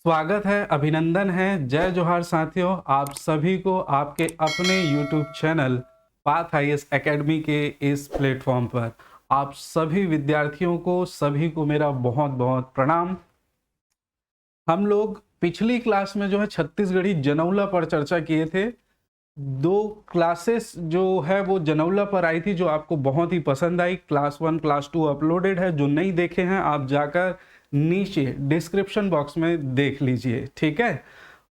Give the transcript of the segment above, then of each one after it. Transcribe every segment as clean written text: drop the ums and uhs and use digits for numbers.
स्वागत है, अभिनंदन है, जय जोहार साथियों। आप सभी को आपके अपने YouTube channel path IAS academy के इस प्लेटफॉर्म पर आप सभी विद्यार्थियों को सभी को मेरा बहुत बहुत प्रणाम। हम लोग पिछली क्लास में जो है छत्तीसगढ़ी जनौला पर चर्चा किए थे। दो क्लासेस जो है वो जनौला पर आई थी जो आपको बहुत ही पसंद आई। क्लास 1 क्लास 2 अपलोडेड है, जो नहीं देखे हैं आप जाकर नीचे डिस्क्रिप्शन बॉक्स में देख लीजिए, ठीक है।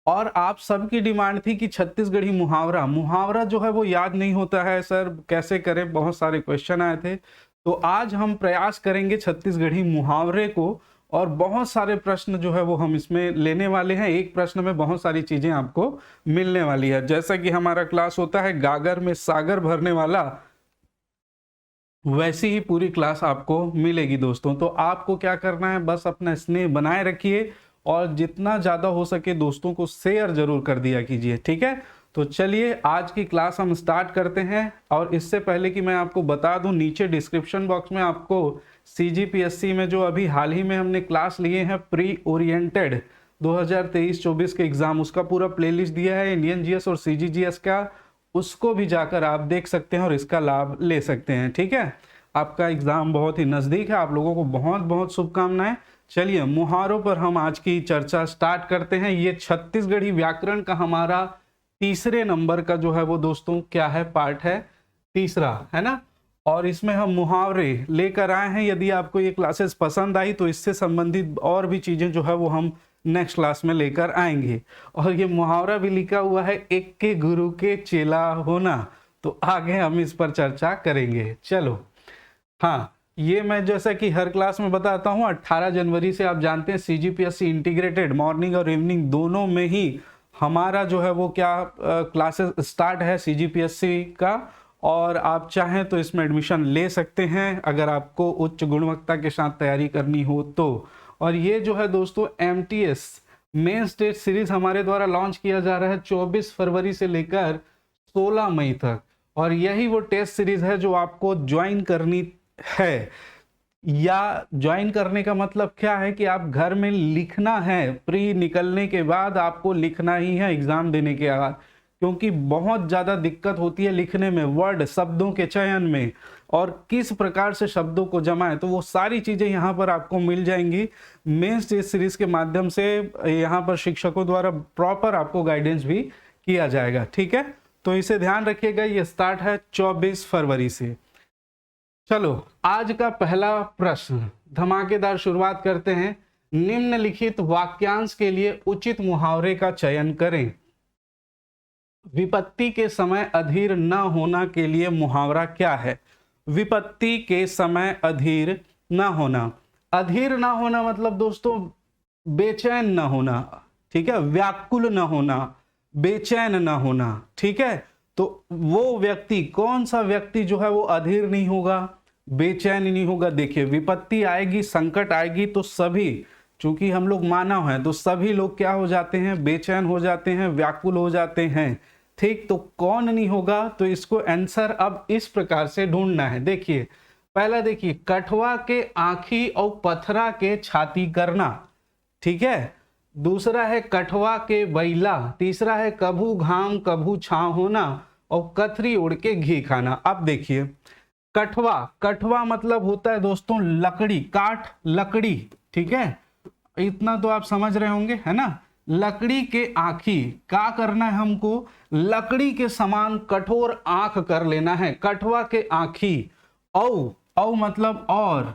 और आप सबकी डिमांड थी कि छत्तीसगढ़ी मुहावरा मुहावरा जो है वो याद नहीं होता है सर, कैसे करें, बहुत सारे क्वेश्चन आए थे। तो आज हम प्रयास करेंगे छत्तीसगढ़ी मुहावरे को, और बहुत सारे प्रश्न जो है वो हम इसमें लेने वाले हैं। एक प्रश्न में बहुत सारी चीजें आपको मिलने वाली है। जैसा कि हमारा क्लास होता है गागर में सागर भरने वाला, वैसी ही पूरी क्लास आपको मिलेगी दोस्तों। तो आपको क्या करना है, बस अपना स्नेह बनाए रखिए और जितना ज़्यादा हो सके दोस्तों को शेयर जरूर कर दिया कीजिए, ठीक है। तो चलिए आज की क्लास हम स्टार्ट करते हैं। और इससे पहले कि मैं आपको बता दूं, नीचे डिस्क्रिप्शन बॉक्स में आपको CGPSC में जो अभी हाल ही में हमने क्लास लिए हैं प्री ओरिएंटेड 2023-24 के एग्जाम, उसका पूरा प्लेलिस्ट दिया है, इंडियन जीएस और CGGS का। उसको भी जाकर आप देख सकते हैं और इसका लाभ ले सकते हैं, ठीक है। आपका एग्जाम बहुत ही नज़दीक है, आप लोगों को बहुत बहुत शुभकामनाएं। चलिए मुहावरों पर हम आज की चर्चा स्टार्ट करते हैं। ये छत्तीसगढ़ी व्याकरण का हमारा तीसरे नंबर का जो है वो दोस्तों क्या है, पार्ट है, तीसरा है ना। और इसमें हम मुहावरे लेकर आए हैं। यदि आपको ये क्लासेस पसंद आई तो इससे संबंधित और भी चीज़ें जो है वो हम नेक्स्ट क्लास में लेकर आएंगे। और ये मुहावरा भी लिखा हुआ है, एक के गुरु के चेला होना। तो आगे हम इस पर चर्चा करेंगे। चलो, हाँ, ये मैं जैसा कि हर क्लास में बताता हूँ, 18 जनवरी से आप जानते हैं CGPSC इंटीग्रेटेड मॉर्निंग और इवनिंग दोनों में ही हमारा जो है वो क्या क्लासेस स्टार्ट है CGPSC का। और आप चाहें तो इसमें एडमिशन ले सकते हैं अगर आपको उच्च गुणवत्ता के साथ तैयारी करनी हो तो। और ये जो है दोस्तों MTS मेंस टेस्ट सीरीज हमारे द्वारा लॉन्च किया जा रहा है 24 फरवरी से लेकर 16 मई तक। और यही वो टेस्ट सीरीज है जो आपको ज्वाइन करनी है। या ज्वाइन करने का मतलब क्या है कि आप घर में लिखना है, प्री निकलने के बाद आपको लिखना ही है एग्जाम देने के बाद, क्योंकि बहुत ज़्यादा दिक्कत होती है लिखने में, वर्ड शब्दों के चयन में, और किस प्रकार से शब्दों को जमाएं। तो वो सारी चीज़ें यहाँ पर आपको मिल जाएंगी मेंस टेस्ट सीरीज के माध्यम से। यहाँ पर शिक्षकों द्वारा प्रॉपर आपको गाइडेंस भी किया जाएगा, ठीक है। तो इसे ध्यान रखिएगा, ये स्टार्ट है 24 फरवरी से। चलो आज का पहला प्रश्न, धमाकेदार शुरुआत करते हैं। निम्नलिखित वाक्यांश के लिए उचित मुहावरे का चयन करें। विपत्ति के समय अधीर न होना के लिए मुहावरा क्या है? विपत्ति के समय अधीर न होना। अधीर न होना मतलब दोस्तों बेचैन न होना, ठीक है, व्याकुल न होना, बेचैन न होना, ठीक है। तो वो व्यक्ति, कौन सा व्यक्ति जो है वो अधीर नहीं होगा, बेचैन नहीं होगा? देखिए, विपत्ति आएगी, संकट आएगी तो सभी, चूंकि हम लोग मानव हैं तो सभी लोग क्या हो जाते हैं, बेचैन हो जाते हैं, व्याकुल हो जाते हैं, ठीक। तो कौन नहीं होगा? तो इसको आंसर अब इस प्रकार से ढूंढना है। देखिए पहला, देखिए, कठवा के आंखी और पथरा के छाती करना, ठीक है। दूसरा है कठवा के बैला। तीसरा है कभू घाम कभू छाव होना, और कथरी उड़ के घी खाना। अब देखिए कठवा, कठवा मतलब होता है दोस्तों लकड़ी, काठ, लकड़ी, ठीक है, इतना तो आप समझ रहे होंगे, है ना। लकड़ी के आंखी, क्या करना है हमको, लकड़ी के समान कठोर आंख कर लेना है, कठवा के आंखी। औ मतलब और,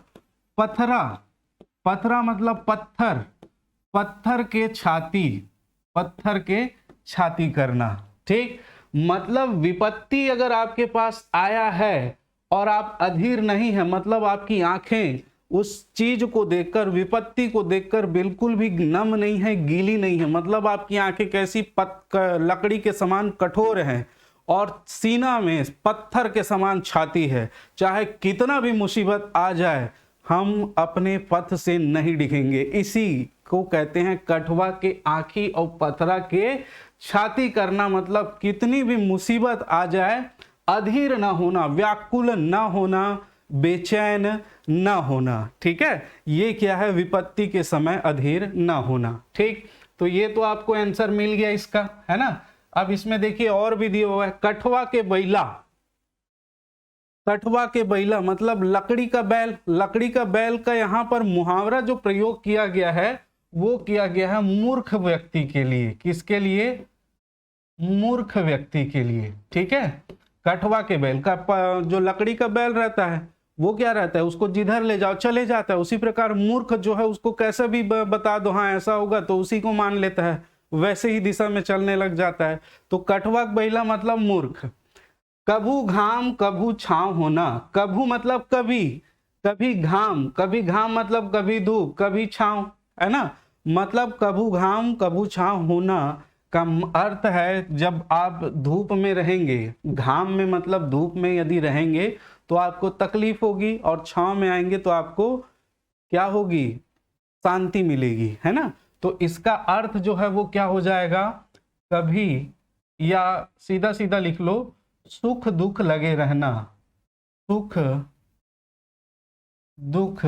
पथरा, पथरा मतलब पत्थर, पत्थर के छाती, पत्थर के छाती करना, ठीक। मतलब विपत्ति अगर आपके पास आया है और आप अधीर नहीं है, मतलब आपकी आंखें उस चीज को देखकर, विपत्ति को देखकर बिल्कुल भी नम नहीं है, गीली नहीं है, मतलब आपकी आंखें कैसी, लकड़ी के समान कठोर हैं और सीना में पत्थर के समान छाती है। चाहे कितना भी मुसीबत आ जाए हम अपने पथ से नहीं डिगेंगे। इसी को कहते हैं कठवा के आंखी और पथरा के छाती करना। मतलब कितनी भी मुसीबत आ जाए अधीर ना होना, व्याकुल ना होना, बेचैन ना होना, ठीक है। ये क्या है, विपत्ति के समय अधीर ना होना, ठीक। तो ये तो आपको आंसर मिल गया इसका, है ना। अब इसमें देखिए और भी दिया हुआ है, कठवा के बैला। कठवा के बैला मतलब लकड़ी का बैल। लकड़ी का बैल का यहाँ पर मुहावरा जो प्रयोग किया गया है वो किया गया है मूर्ख व्यक्ति के लिए। किसके लिए? मूर्ख व्यक्ति के लिए, ठीक है। कठवा के बैल का जो लकड़ी का बैल रहता है वो क्या रहता है, उसको जिधर ले जाओ चले जाता है। उसी प्रकार मूर्ख जो है उसको कैसे भी बता दो हाँ ऐसा होगा तो उसी को मान लेता है, वैसे ही दिशा में चलने लग जाता है। तो कठवा बैला मतलब मूर्ख। कभू घाम कभू छांव होना। कभू मतलब कभी, कभी घाम मतलब कभी धूप कभी छांव, है ना। मतलब कभू घाम कभू छांव होना का अर्थ है जब आप धूप में रहेंगे, घाम में मतलब धूप में यदि रहेंगे तो आपको तकलीफ होगी, और छांव में आएंगे तो आपको क्या होगी, शांति मिलेगी, है ना। तो इसका अर्थ जो है वो क्या हो जाएगा, कभी, या सीधा सीधा लिख लो, सुख दुख लगे रहना। सुख दुख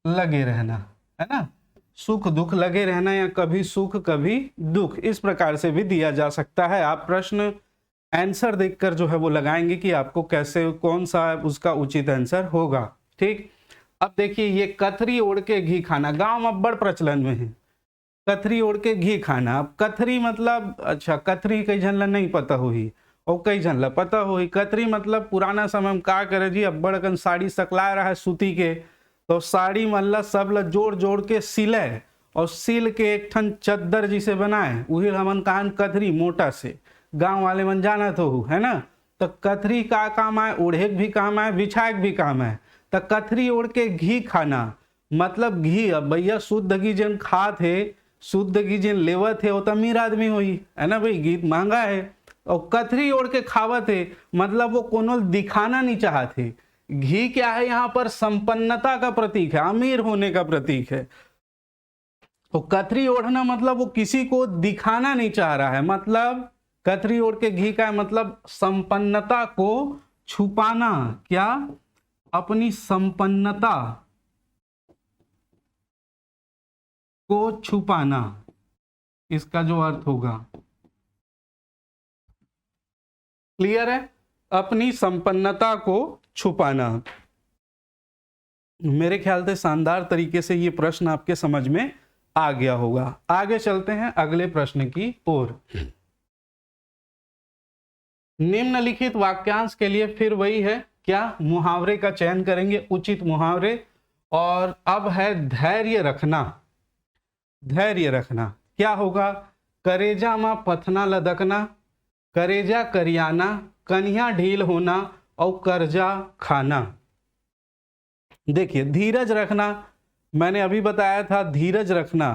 लगे रहना, है ना। सुख दुख लगे रहना, या कभी सुख कभी दुख, इस प्रकार से भी दिया जा सकता है। आप प्रश्न आंसर देखकर जो है वो लगाएंगे कि आपको कैसे, कौन सा उसका उचित आंसर होगा, ठीक। अब देखिए ये कथरी ओढ़ के घी खाना, गांव में बड़ प्रचलन में है कथरी ओढ़ के घी खाना। अब कथरी मतलब, अच्छा कथरी कई झन ला नहीं पता हुई और कई झन ला पता हुई। कथरी मतलब पुराना समय में का करे जी, अब बड़कन साड़ी सकला रहा है सूती के, तो साड़ी मल्ला सब ला जोड़ जोड़ के सिले और सिल के एक ठन चद्दर जिसे बनाए, वही हमन कान कथरी मोटा से, गांव वाले मन जाना तो है ना। तो कथरी का काम है, ओढ़े भी काम है, बिछाए भी काम है। तो कथरी ओढ़ के घी खाना मतलब घी, अब भैया शुद्ध घी जिन खा थे, शुद्ध घी जिन लेवत है वो तो अमीर आदमी हुई, है ना भाई, घी महंगा है। और कथरी ओढ़ के खावत है मतलब वो कोनो दिखाना नहीं चाहते। घी क्या है यहाँ पर, संपन्नता का प्रतीक है, अमीर होने का प्रतीक है। तो कथरी ओढ़ना मतलब वो किसी को दिखाना नहीं चाह रहा है, मतलब कथरी ओढ़ के घी का मतलब संपन्नता को छुपाना, क्या, अपनी संपन्नता को छुपाना, इसका जो अर्थ होगा। क्लियर है, अपनी संपन्नता को छुपाना। मेरे ख्याल से शानदार तरीके से ये प्रश्न आपके समझ में आ गया होगा। आगे चलते हैं अगले प्रश्न की ओर। निम्नलिखित वाक्यांश के लिए फिर वही है, क्या, मुहावरे का चयन करेंगे, उचित मुहावरे। और अब है धैर्य रखना। धैर्य रखना क्या होगा, करेजा मां पथना लदकना, करेजा करियाना, कन्या ढील होना और कर्जा खाना। देखिए धीरज रखना, मैंने अभी बताया था धीरज रखना।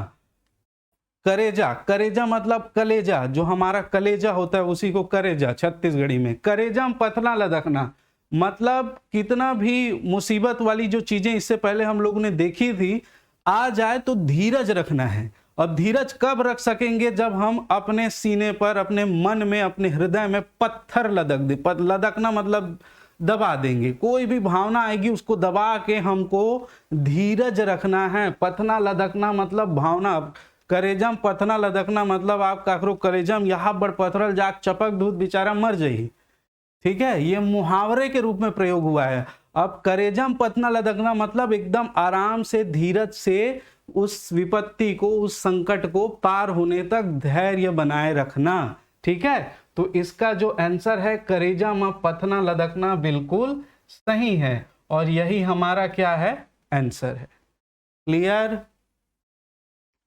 करेजा, करेजा मतलब कलेजा, जो हमारा कलेजा होता है उसी को करेजा छत्तीसगढ़ी में। करेजा में पथना लदकना मतलब कितना भी मुसीबत वाली जो चीजें इससे पहले हम लोगों ने देखी थी आ जाए तो धीरज रखना है। अब धीरज कब रख सकेंगे, जब हम अपने सीने पर, अपने मन में, अपने हृदय में पत्थर लदक दे। लदकना मतलब दबा देंगे, कोई भी भावना आएगी उसको दबा के हमको धीरज रखना है। पथना लदकना मतलब भावना, करेजम पथना लदकना मतलब आप काकरो करेजम यहाँ बड़ पथरल जाक चपक दूध बेचारा मर जाइए, ठीक है, ये मुहावरे के रूप में प्रयोग हुआ है। अब करेजम पथना लदकना मतलब एकदम आराम से, धीरज से उस विपत्ति को, उस संकट को पार होने तक धैर्य बनाए रखना, ठीक है। तो इसका जो आंसर है करेजा में पथना लदकना बिल्कुल सही है, और यही हमारा क्या है, आंसर है। क्लियर,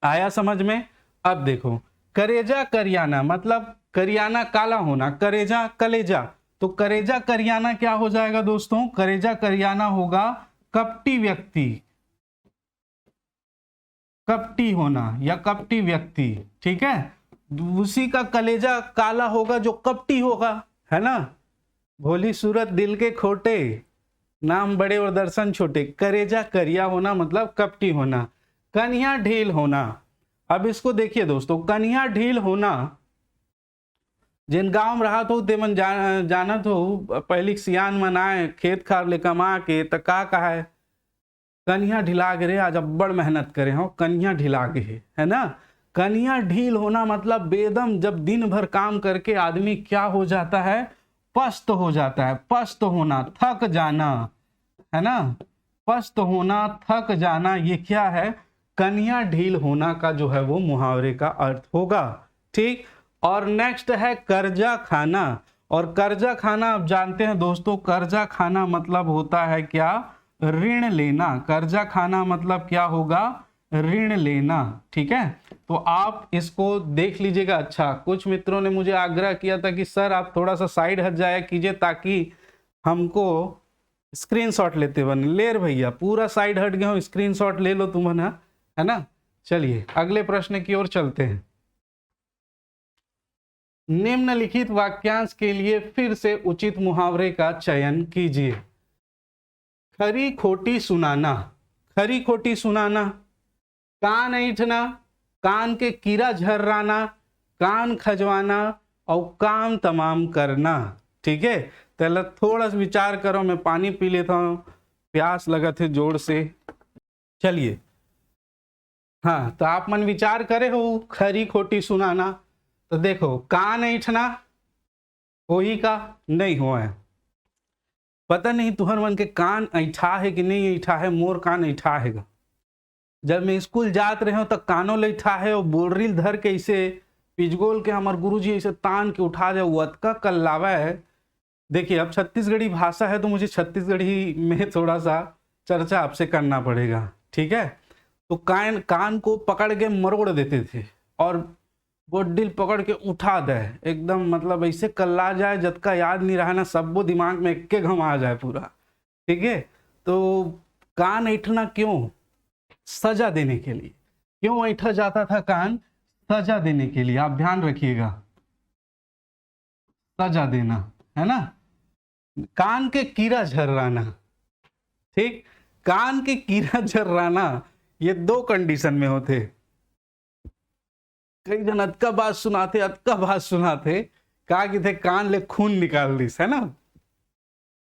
आया समझ में। अब देखो करेजा करियाना मतलब करियाना काला होना, करेजा कलेजा, तो करेजा करियाना क्या हो जाएगा दोस्तों, करेजा करियाना होगा कपटी व्यक्ति, कपटी होना या कपटी व्यक्ति, ठीक है। उसी का कलेजा काला होगा जो कपटी होगा, है ना। भोली सूरत दिल के खोटे, नाम बड़े और दर्शन छोटे। करेजा करिया होना मतलब कपटी होना। कन्या ढील होना, अब इसको देखिए दोस्तों, कन्या ढील होना, जिन गांव में रहा तो तेमन जानत हो, पहली सियान मनाए खेत खार ले कमा के त का है, कन्या ढिला गे, आज अब्बड़ मेहनत करे हो, कन्या ढिला गे, है ना। कन्या ढील होना मतलब बेदम, जब दिन भर काम करके आदमी क्या हो जाता है, पस्त हो जाता है। पस्त होना, थक जाना, है ना, पस्त होना, थक जाना, ये क्या है, कन्या ढील होना का जो है वो मुहावरे का अर्थ होगा। ठीक। और नेक्स्ट है कर्जा खाना। और कर्जा खाना आप जानते हैं दोस्तों, कर्जा खाना मतलब होता है क्या, ऋण लेना। कर्जा खाना मतलब क्या होगा, ऋण लेना। ठीक है, तो आप इसको देख लीजिएगा। अच्छा, कुछ मित्रों ने मुझे आग्रह किया था कि सर आप थोड़ा सा साइड हट जाया कीजिए ताकि हमको स्क्रीनशॉट लेते बने। ले रे भैया, पूरा साइड हट गए हो, स्क्रीनशॉट ले लो तुम, है ना। चलिए अगले प्रश्न की ओर चलते हैं। निम्नलिखित वाक्यांश के लिए फिर से उचित मुहावरे का चयन कीजिए। खरी खोटी सुनाना, खरी खोटी सुनाना, कान ऐंठना, कान के कीड़ा झर्राना, कान खजवाना और काम तमाम करना। ठीक है, पहले थोड़ा सा विचार करो, मैं पानी पी लेता हूँ, प्यास लगा थे जोर से। चलिए, हाँ, तो आप मन विचार करे हो खरी खोटी सुनाना, तो देखो कान ऐंठना हो ही का नहीं हुआ है, पता नहीं तुहर मन के कान ऐठा है कि नहीं ऐठा है, मोर कान ऐठा है। जब मैं स्कूल जात रहे हो तो कानों लेठा है और बोलरील धर के इसे पिजगोल के हमार गुरुजी ऐसे तान के उठा जाए, वतका कल्लावा है। देखिए, अब छत्तीसगढ़ी भाषा है तो मुझे छत्तीसगढ़ी में थोड़ा सा चर्चा आपसे करना पड़ेगा। ठीक है, तो कान को पकड़ के मरोड़ देते थे और बोडिल पकड़ के उठा दे एकदम, मतलब ऐसे कल्ला जाए जब का याद नहीं रहा ना, सब वो दिमाग में एक घम आ जाए पूरा। ठीक है, तो कान ऐठना क्यों, सजा देने के लिए। क्यों ऐठा जाता था कान, सजा देने के लिए, आप ध्यान रखिएगा, सजा देना, है ना। कान के कीड़ा झर्राना, ठीक, कान के कीड़ा झर्राना, ये दो कंडीशन में होते। कई जन अतका बात सुनाते, अतका बात सुनाते, कहा कि थे कान ले खून निकाल दिस, है ना।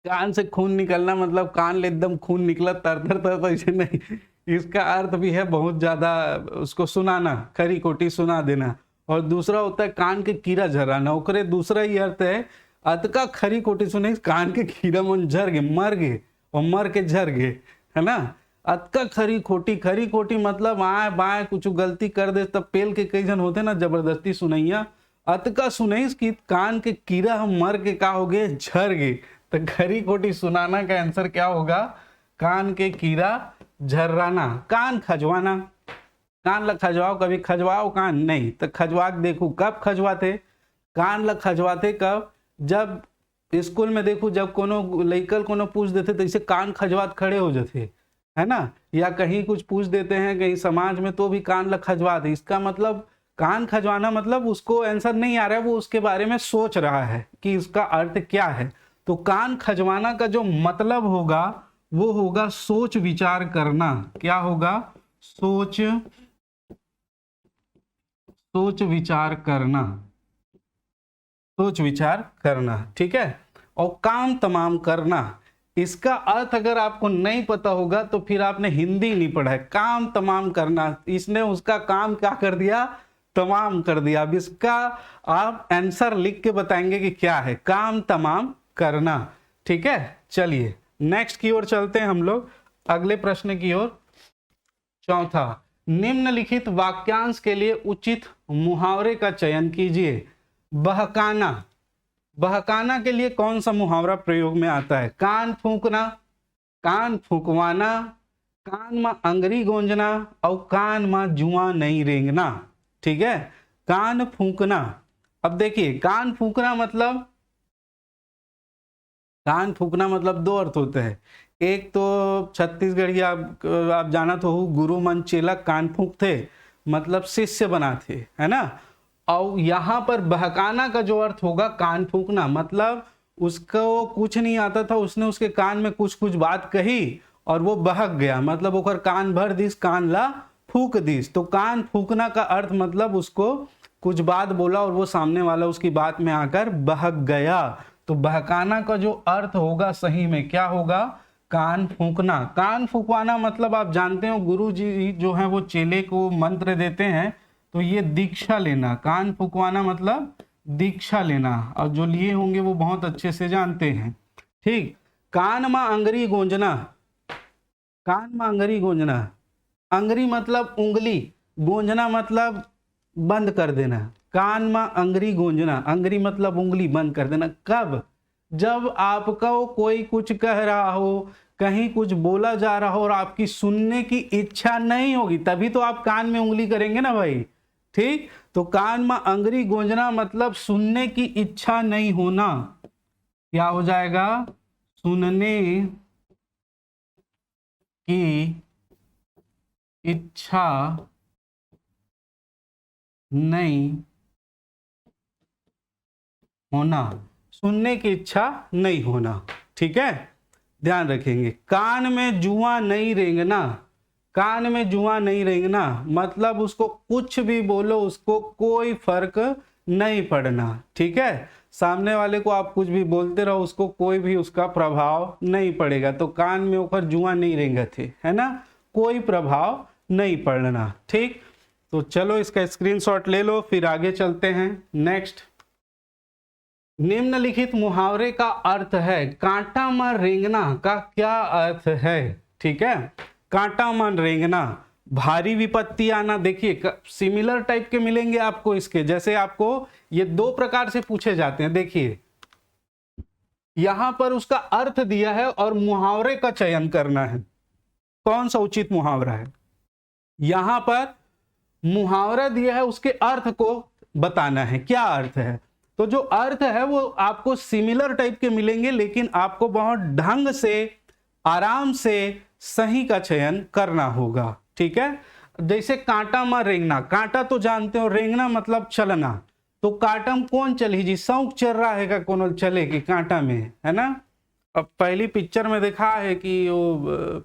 कान से खून निकलना मतलब कान ले एकदम खून निकला तर तर तर, ऐसे नहीं, इसका अर्थ भी है बहुत ज्यादा उसको सुनाना, खरी खोटी सुना देना। और दूसरा होता है कान के कीड़ा झराना, ओकरे दूसरा ही अर्थ है अतका खरी खोटी सुने, कान के कीड़ा मन झर गए, मर गए और मर के झर गए, है ना। अतका खरी खोटी, खरी खोटी मतलब आए बाएं कुछ गलती कर दे तब पेल के कई जन होते ना जबरदस्ती सुनैया, अतका सुनैस कि कान के कीड़ा हम मर के का हो गए, झर गए। तो खरी खोटी सुनाना का आंसर क्या होगा, कान के कीड़ा झर्राना। कान खजवाना, कान ल खजवाओ, कभी खजवाओ कान नहीं, तो खजवा देखो कब खजवाते, कान ल खजवाते कब, जब स्कूल में देखो जब कोनो लइकल कोनो पूछ देते तो इसे कान खजवात खड़े हो जाते, है ना। या कहीं कुछ पूछ देते हैं कहीं समाज में तो भी कान ल खजवाते। इसका मतलब कान खजवाना मतलब उसको आंसर नहीं आ रहा है, वो उसके बारे में सोच रहा है कि इसका अर्थ क्या है। तो कान खजवाना का जो मतलब होगा वो होगा सोच विचार करना। क्या होगा, सोच विचार करना, सोच विचार करना। ठीक है, और काम तमाम करना, इसका अर्थ अगर आपको नहीं पता होगा तो फिर आपने हिंदी नहीं पढ़ा है। काम तमाम करना, इसने उसका काम क्या कर दिया, तमाम कर दिया। अब इसका आप आंसर लिख के बताएंगे कि क्या है, काम तमाम करना। ठीक है, चलिए नेक्स्ट की ओर चलते हैं हम लोग, अगले प्रश्न की ओर। चौथा, निम्नलिखित वाक्यांश के लिए उचित मुहावरे का चयन कीजिए। बहकाना, बहकाना के लिए कौन सा मुहावरा प्रयोग में आता है, कान फूंकना, कान फूंकवाना, कान में अंगरी गोंजना और कान में जुआ नहीं रेंगना। ठीक है, कान फूंकना। अब देखिए कान फूंकना मतलब, कान फूंकना मतलब दो अर्थ होते हैं। एक तो छत्तीसगढ़ी आप जाना तो हो, गुरु मन चेला कान फूंकते मतलब शिष्य बनाते, है ना। और यहाँ पर बहकाना का जो अर्थ होगा कान फूंकना मतलब उसको कुछ नहीं आता था, उसने उसके कान में कुछ कुछ बात कही और वो बहक गया, मतलब ओकर कान भर दिस, कान ला फूक दिस। तो कान फूकना का अर्थ मतलब उसको कुछ बात बोला और वो सामने वाला उसकी बात में आकर बहक गया। तो बहकाना का जो अर्थ होगा सही में क्या होगा, कान फूंकना, कान फूंकवाना मतलब आप जानते हो गुरु जी जो है वो चेले को मंत्र देते हैं, तो ये दीक्षा लेना। कान फूंकवाना मतलब दीक्षा लेना, और जो लिए होंगे वो बहुत अच्छे से जानते हैं। ठीक। कान में अंगरी गूंजना, कान में अंगरी गूंजना, अंगरी मतलब उंगली, गूंजना मतलब बंद कर देना। कान में अंगरी गूंजना, अंगरी मतलब उंगली बंद कर देना। कब? जब आपको कोई कुछ कह रहा हो, कहीं कुछ बोला जा रहा हो और आपकी सुनने की इच्छा नहीं होगी, तभी तो आप कान में उंगली करेंगे ना भाई। ठीक। तो कान में अंगरी गूंजना मतलब सुनने की इच्छा नहीं होना। क्या हो जाएगा? सुनने की इच्छा नहीं होना, सुनने की इच्छा नहीं होना। ठीक है, ध्यान रखेंगे। कान में जुआ नहीं रेंगना, कान में जुआ नहीं रेंगना मतलब उसको कुछ भी बोलो उसको कोई फर्क नहीं पड़ना। ठीक है, सामने वाले को आप कुछ भी बोलते रहो उसको कोई भी उसका प्रभाव नहीं पड़ेगा। तो कान में ऊपर जुआ नहीं रेंगे थे, है ना, कोई प्रभाव नहीं पड़ना। ठीक। तो चलो इसका स्क्रीनशॉट ले लो, फिर आगे चलते हैं। नेक्स्ट, निम्नलिखित मुहावरे का अर्थ है। कांटा मन रेंगना का क्या अर्थ है? ठीक है, कांटा मन रेंगना, भारी विपत्ति आना। देखिए सिमिलर टाइप के मिलेंगे आपको इसके, जैसे आपको ये दो प्रकार से पूछे जाते हैं। देखिए यहां पर उसका अर्थ दिया है और मुहावरे का चयन करना है, कौन सा उचित मुहावरा है। यहां पर मुहावरा दिया है, उसके अर्थ को बताना है, क्या अर्थ है। तो जो अर्थ है वो आपको सिमिलर टाइप के मिलेंगे, लेकिन आपको बहुत ढंग से आराम से सही का चयन करना होगा। ठीक है, जैसे कांटा में रेंगना, कांटा तो जानते हो, रेंगना मतलब चलना। तो कांटा में कौन चली जी, शौक चल रहा है का कौन चले कि कांटा में, है ना। अब पहली पिक्चर में देखा है कि वो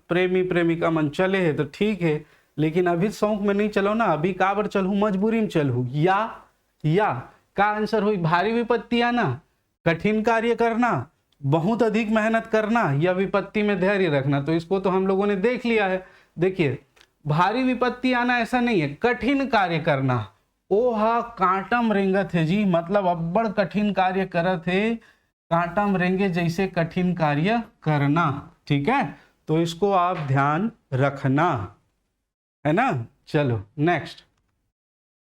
प्रेमी प्रेमिका मन चले है तो ठीक है, लेकिन अभी शौक में नहीं चलो ना, अभी काबर चलू, मजबूरी में चलू। या का आंसर हुई भारी विपत्ति आना, कठिन कार्य करना, बहुत अधिक मेहनत करना, या विपत्ति में धैर्य रखना। तो इसको तो हम लोगों ने देख लिया है। देखिए भारी विपत्ति आना ऐसा नहीं है, कठिन कार्य करना। ओ हा कांटम रेंगत है जी, मतलब अब्बड़ कठिन कार्य करत है, कांटम रेंगे जैसे कठिन कार्य करना। ठीक है, तो इसको आप ध्यान रखना, है ना। चलो नेक्स्ट,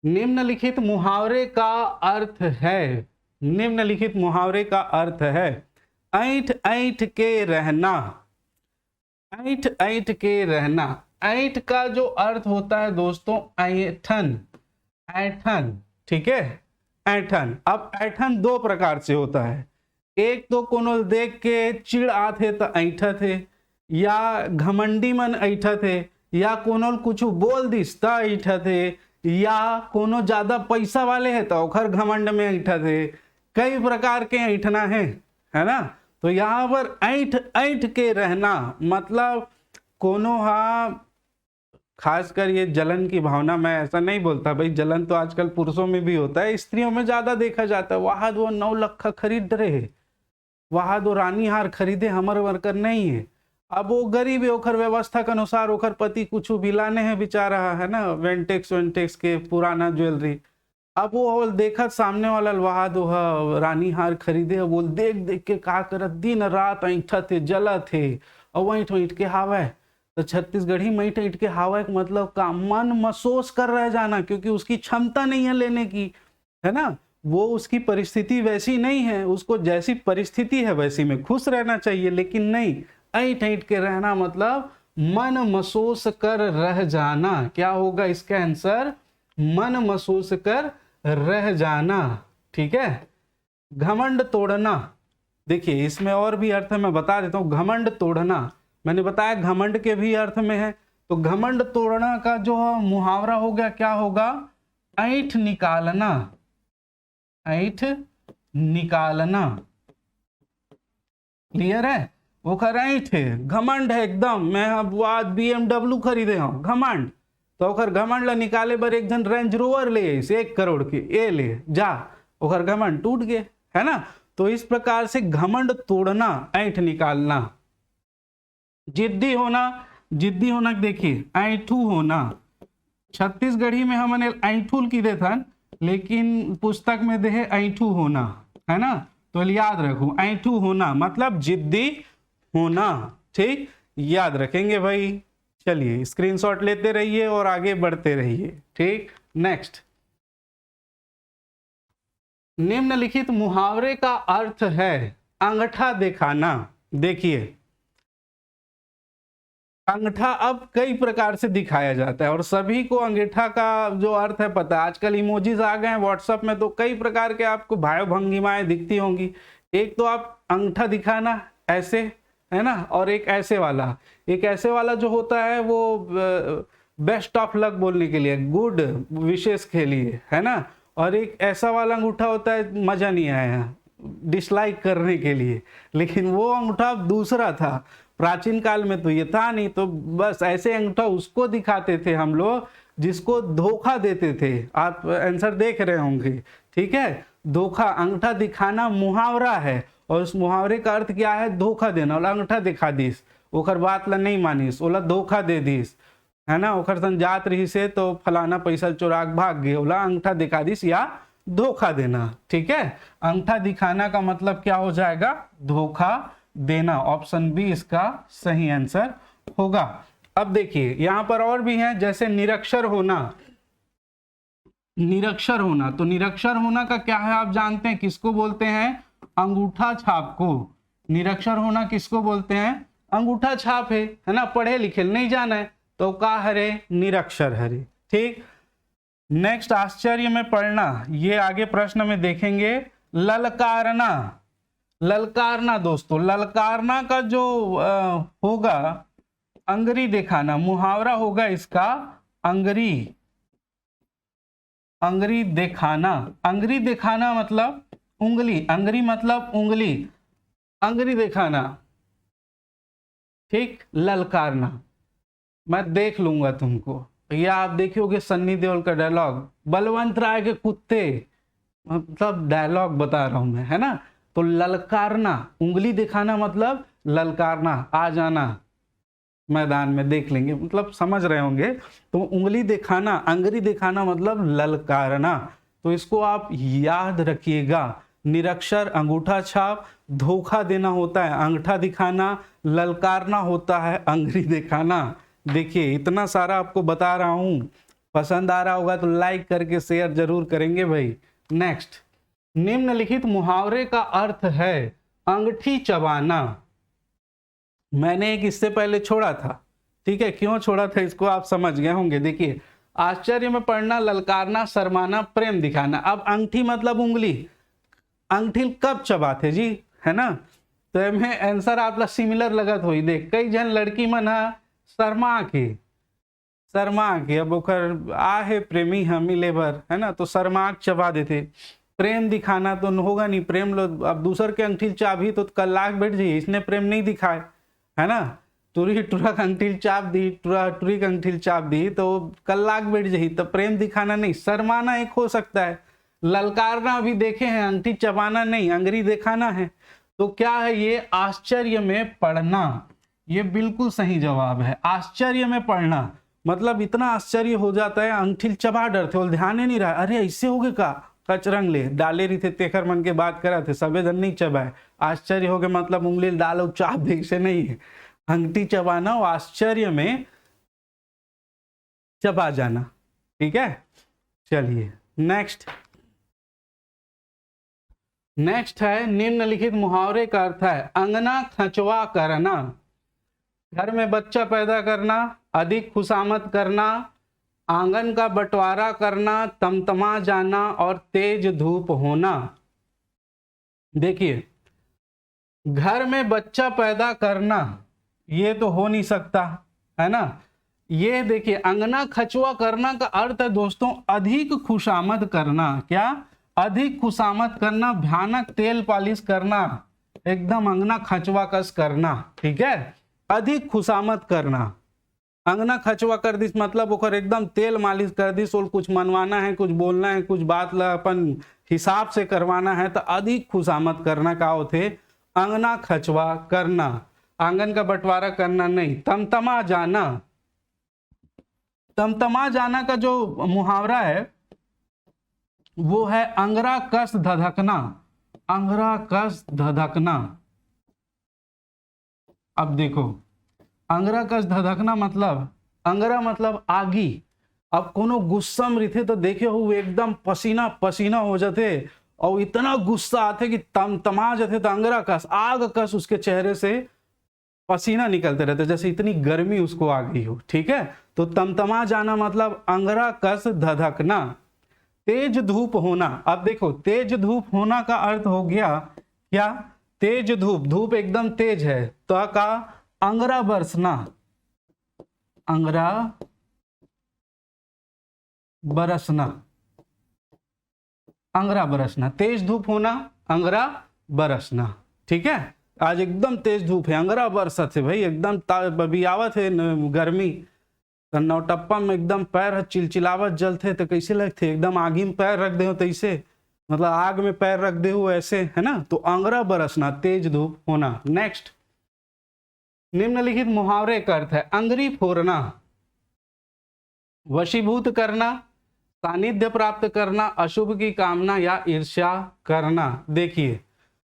निम्नलिखित मुहावरे का अर्थ है। निम्नलिखित मुहावरे का अर्थ है ऐंठ ऐंठ के रहना, ऐंठ ऐंठ के रहना। ऐंठ का जो अर्थ होता है दोस्तों ऐंठन, ऐंठन। ठीक है, ऐंठन। अब ऐंठन दो प्रकार से होता है, एक तो कोनो देख के चिड़ आथे तो ऐंठत है, या घमंडी मन ऐंठत है, या कोनो कुछ बोल दिस त ऐंठत है, या कोनो ज्यादा पैसा वाले है तो ओखर घमंड में ऐंठत है। कई प्रकार के ऐंठना है ना। तो यहाँ पर ऐंठ ऐंठ के रहना मतलब कोनो हा, खासकर ये जलन की भावना, मैं ऐसा नहीं बोलता भाई, जलन तो आजकल पुरुषों में भी होता है, स्त्रियों में ज्यादा देखा जाता है। वहां वो 9 लाख खरीद रहे, वहां दो रानी हार खरीदे, हमर वर्कर नहीं है। अब वो गरीब है, ओखर व्यवस्था के अनुसार ओखर पति कुछ भी लाने हैं बेचारा, है ना, वेंटेक्स के पुराना ज्वेलरी। अब वो देखा सामने वाला वहां दो रानी हार खरीदे, बोल देख देख के का करत दिन रात ऐठा थे, जला थे, और ऐठ के हावे। तो छत्तीसगढ़ी में ऐठ के हावे मतलब का मन महसूस कर रह जाना, क्योंकि उसकी क्षमता नहीं है लेने की, है ना, वो उसकी परिस्थिति वैसी नहीं है, उसको जैसी परिस्थिति है वैसी में खुश रहना चाहिए, लेकिन नहीं, ऐंठ ऐंठ के रहना मतलब मन महसूस कर रह जाना। क्या होगा इसका आंसर? मन महसूस कर रह जाना। ठीक है, घमंड तोड़ना। देखिए इसमें और भी अर्थ है, मैं बता देता हूं। घमंड तोड़ना, मैंने बताया घमंड के भी अर्थ में है। तो घमंड तोड़ना का जो मुहावरा हो गया, क्या होगा? ऐंठ निकालना, ऐंठ निकालना। क्लियर है? वो कर ऐंठ है, घमंड है एकदम, मैं अब आज BMW खरीदे हूं, घमंड। तो ओखर घमंड ला निकाले बर एक जन रेंज रोवर ले 1 करोड़ के, ए ले जा, ओखर घमंड टूट गए, है ना। तो इस प्रकार से घमंड तोड़ना, ऐंठ निकालना। जिद्दी होना, जिद्दी होना देखिए ऐठू होना, छत्तीसगढ़ी में हमने ऐठुल की दे था, लेकिन पुस्तक में दे है ऐठू होना, है ना। तो याद रखो ऐठू होना मतलब जिद्दी होना, ठीक, याद रखेंगे भाई। चलिए स्क्रीनशॉट लेते रहिए और आगे बढ़ते रहिए, ठीक। नेक्स्ट, निम्नलिखित मुहावरे का अर्थ है अंगूठा दिखाना। देखिए अंगूठा अब कई प्रकार से दिखाया जाता है और सभी को अंगूठा का जो अर्थ है पता है। आजकल इमोजीज आ गए हैं व्हाट्सएप में, तो कई प्रकार के आपको भाव भंगिमाएं दिखती होंगी। एक तो आप अंगूठा दिखाना ऐसे, है ना, और एक ऐसे वाला। एक ऐसे वाला जो होता है वो बेस्ट ऑफ लक बोलने के लिए, गुड विशेष के लिए, है ना। और एक ऐसा वाला अंगूठा होता है मजा नहीं आया, डिसलाइक करने के लिए। लेकिन वो अंगूठा दूसरा था, प्राचीन काल में तो ये था नहीं। तो बस ऐसे अंगूठा उसको दिखाते थे हम लोग जिसको धोखा देते थे। आप आंसर देख रहे होंगे, ठीक है। धोखा, अंगूठा दिखाना मुहावरा है और उस मुहावरे का अर्थ क्या है, धोखा देना। बोला अंगूठा दिखा दीस, ओकर बात ला नहीं मानिस, बोला धोखा दे दीस, है ना। ओकर संग जात रही से तो फलाना पैसा चुरा के भाग गए, बोला अंगूठा दिखा दीस या धोखा देना, ठीक है। अंगूठा दिखाना का मतलब क्या हो जाएगा, धोखा देना। ऑप्शन बी इसका सही आंसर होगा। अब देखिए यहां पर और भी हैं, जैसे निरक्षर होना। निरक्षर होना, तो निरक्षर होना का क्या है आप जानते हैं, किसको बोलते हैं, अंगूठा छाप को। निरक्षर होना किसको बोलते हैं, अंगूठा छाप है ना। पढ़े लिखे नहीं जाना है तो का हरे, निरक्षर हरे, ठीक। नेक्स्ट, आश्चर्य में पढ़ना, ये आगे प्रश्न में देखेंगे। ललकारना, ललकारना दोस्तों, ललकारना का जो होगा अंगरी दिखाना, मुहावरा होगा इसका अंगरी, अंगरी दिखाना। अंगरी दिखाना मतलब उंगली, अंगरी मतलब उंगली, अंगरी दिखाना, ठीक। ललकारना, मैं देख लूंगा तुमको, या आप देखियोगे सन्नी देओल का डायलॉग, बलवंत राय के कुत्ते, मतलब डायलॉग बता रहा हूं मैं, है ना। तो ललकारना, उंगली दिखाना मतलब ललकारना, आ जाना मैदान में देख लेंगे, मतलब समझ रहे होंगे। तो उंगली दिखाना, अंगरी दिखाना मतलब ललकारना। तो इसको आप याद रखिएगा। निरक्षर अंगूठा छाप, धोखा देना होता है अंगूठा दिखाना, ललकारना होता है अंगरी दिखाना। देखिए इतना सारा आपको बता रहा हूं, पसंद आ रहा होगा तो लाइक करके शेयर जरूर करेंगे भाई। नेक्स्ट, निम्नलिखित मुहावरे का अर्थ है अंगूठी चबाना। मैंने एक इससे पहले छोड़ा था, ठीक है, क्यों छोड़ा था इसको आप समझ गए होंगे। देखिए आश्चर्य में पढ़ना, ललकारना, शर्माना, प्रेम दिखाना। अब अंगूठी मतलब उंगली, अंगूठी कब चबाते जी, है ना। तो में आंसर आप सिमिलर लगत हो। देख कई जन लड़की मन शर्मा के, शर्मा के अब ओकर आहे प्रेमी हम मिले भर, है ना, तो शर्मा चबा देते। प्रेम दिखाना तो होगा नहीं, प्रेम लो अब दूसर के अंगठी चाबी तो कल लाख बैठ जाइए, इसने प्रेम नहीं दिखाए, है ना। टुरी टुरक अंगठी चाप दी, टुरी का अंगठी चाप दी तो कल लाख बैठ जाइए, तो प्रेम दिखाना नहीं, शर्माना एक हो सकता है। ललकारना भी देखे हैं, अंगठी चबाना नहीं, अंगरी दिखाना है। तो क्या है ये, आश्चर्य में पढ़ना, ये बिल्कुल सही जवाब है। आश्चर्य में पढ़ना मतलब इतना आश्चर्य हो जाता है, अंगठी चबा डरते हो, ध्यान ही नहीं रहा, अरे ऐसे हो गए का, कचरंग ले डाले रही थे, तेखर मन के बात करा थे, संवेदन नहीं चबाए, आश्चर्य हो गए मतलब उंगली डालो चाप दे, से नहीं है। अंगठी चबाना और आश्चर्य में चबा जाना, ठीक है। चलिए नेक्स्ट, नेक्स्ट है निम्नलिखित मुहावरे का अर्थ है अंगना खचवा करना। घर में बच्चा पैदा करना, अधिक खुशामद करना, आंगन का बंटवारा करना, तमतमा जाना और तेज धूप होना। देखिए घर में बच्चा पैदा करना ये तो हो नहीं सकता, है ना। ये देखिए अंगना खचवा करना का अर्थ है दोस्तों अधिक खुशामद करना। क्या, अधिक खुशामद करना, भयानक तेल पालिश करना, एकदम अंगना खचवा कस करना, ठीक है। अधिक खुशामद करना, अंगना खचवा कर दिस मतलब ओकर एकदम तेल मालिश कर दिस, और कुछ मनवाना है, कुछ बोलना है, कुछ बात ला अपन हिसाब से करवाना है, तो अधिक खुशामद करना का होते अंगना खचवा करना। आंगन का बंटवारा करना नहीं, तमतमा जाना। तमतमा जाना का जो मुहावरा है वो है अंगरा कस धधकना। अंगरा कस धधकना। अब देखो, अंगरा कस धधकना मतलब, अंगरा मतलब आगी। अब कोनो गुस्सा में रहते तो देखे हो एकदम पसीना पसीना हो जाते और इतना गुस्सा आते कि तमा जाते, तो अंगरा कस, आग कस उसके चेहरे से पसीना निकलते रहते, जैसे इतनी गर्मी उसको आ गई हो। ठीक है, तो तमतमा जाना मतलब अंगरा कस धधकना। तेज धूप होना। अब देखो, तेज धूप होना का अर्थ हो गया क्या? तेज धूप, धूप एकदम तेज है तो का अंगरा बरसना। अंगरा बरसना। अंगरा बरसना, तेज धूप होना, अंगरा बरसना। ठीक है, आज एकदम तेज धूप है, अंगरा बरसत है भाई, एकदम बबियावत है गर्मी, नौटप्पा में एकदम पैर चिलचिलावत जलते तो कैसे लगते, एकदम आगी में पैर रख दे हो तैसे, मतलब आग में पैर रख दे हो ऐसे, है ना। तो अंगरा बरसना, तेज धूप होना। नेक्स्ट, निम्नलिखित मुहावरे का अर्थ है अंगरी फोरना, वशीभूत करना, सानिध्य प्राप्त करना, अशुभ की कामना या ईर्ष्या करना। देखिए,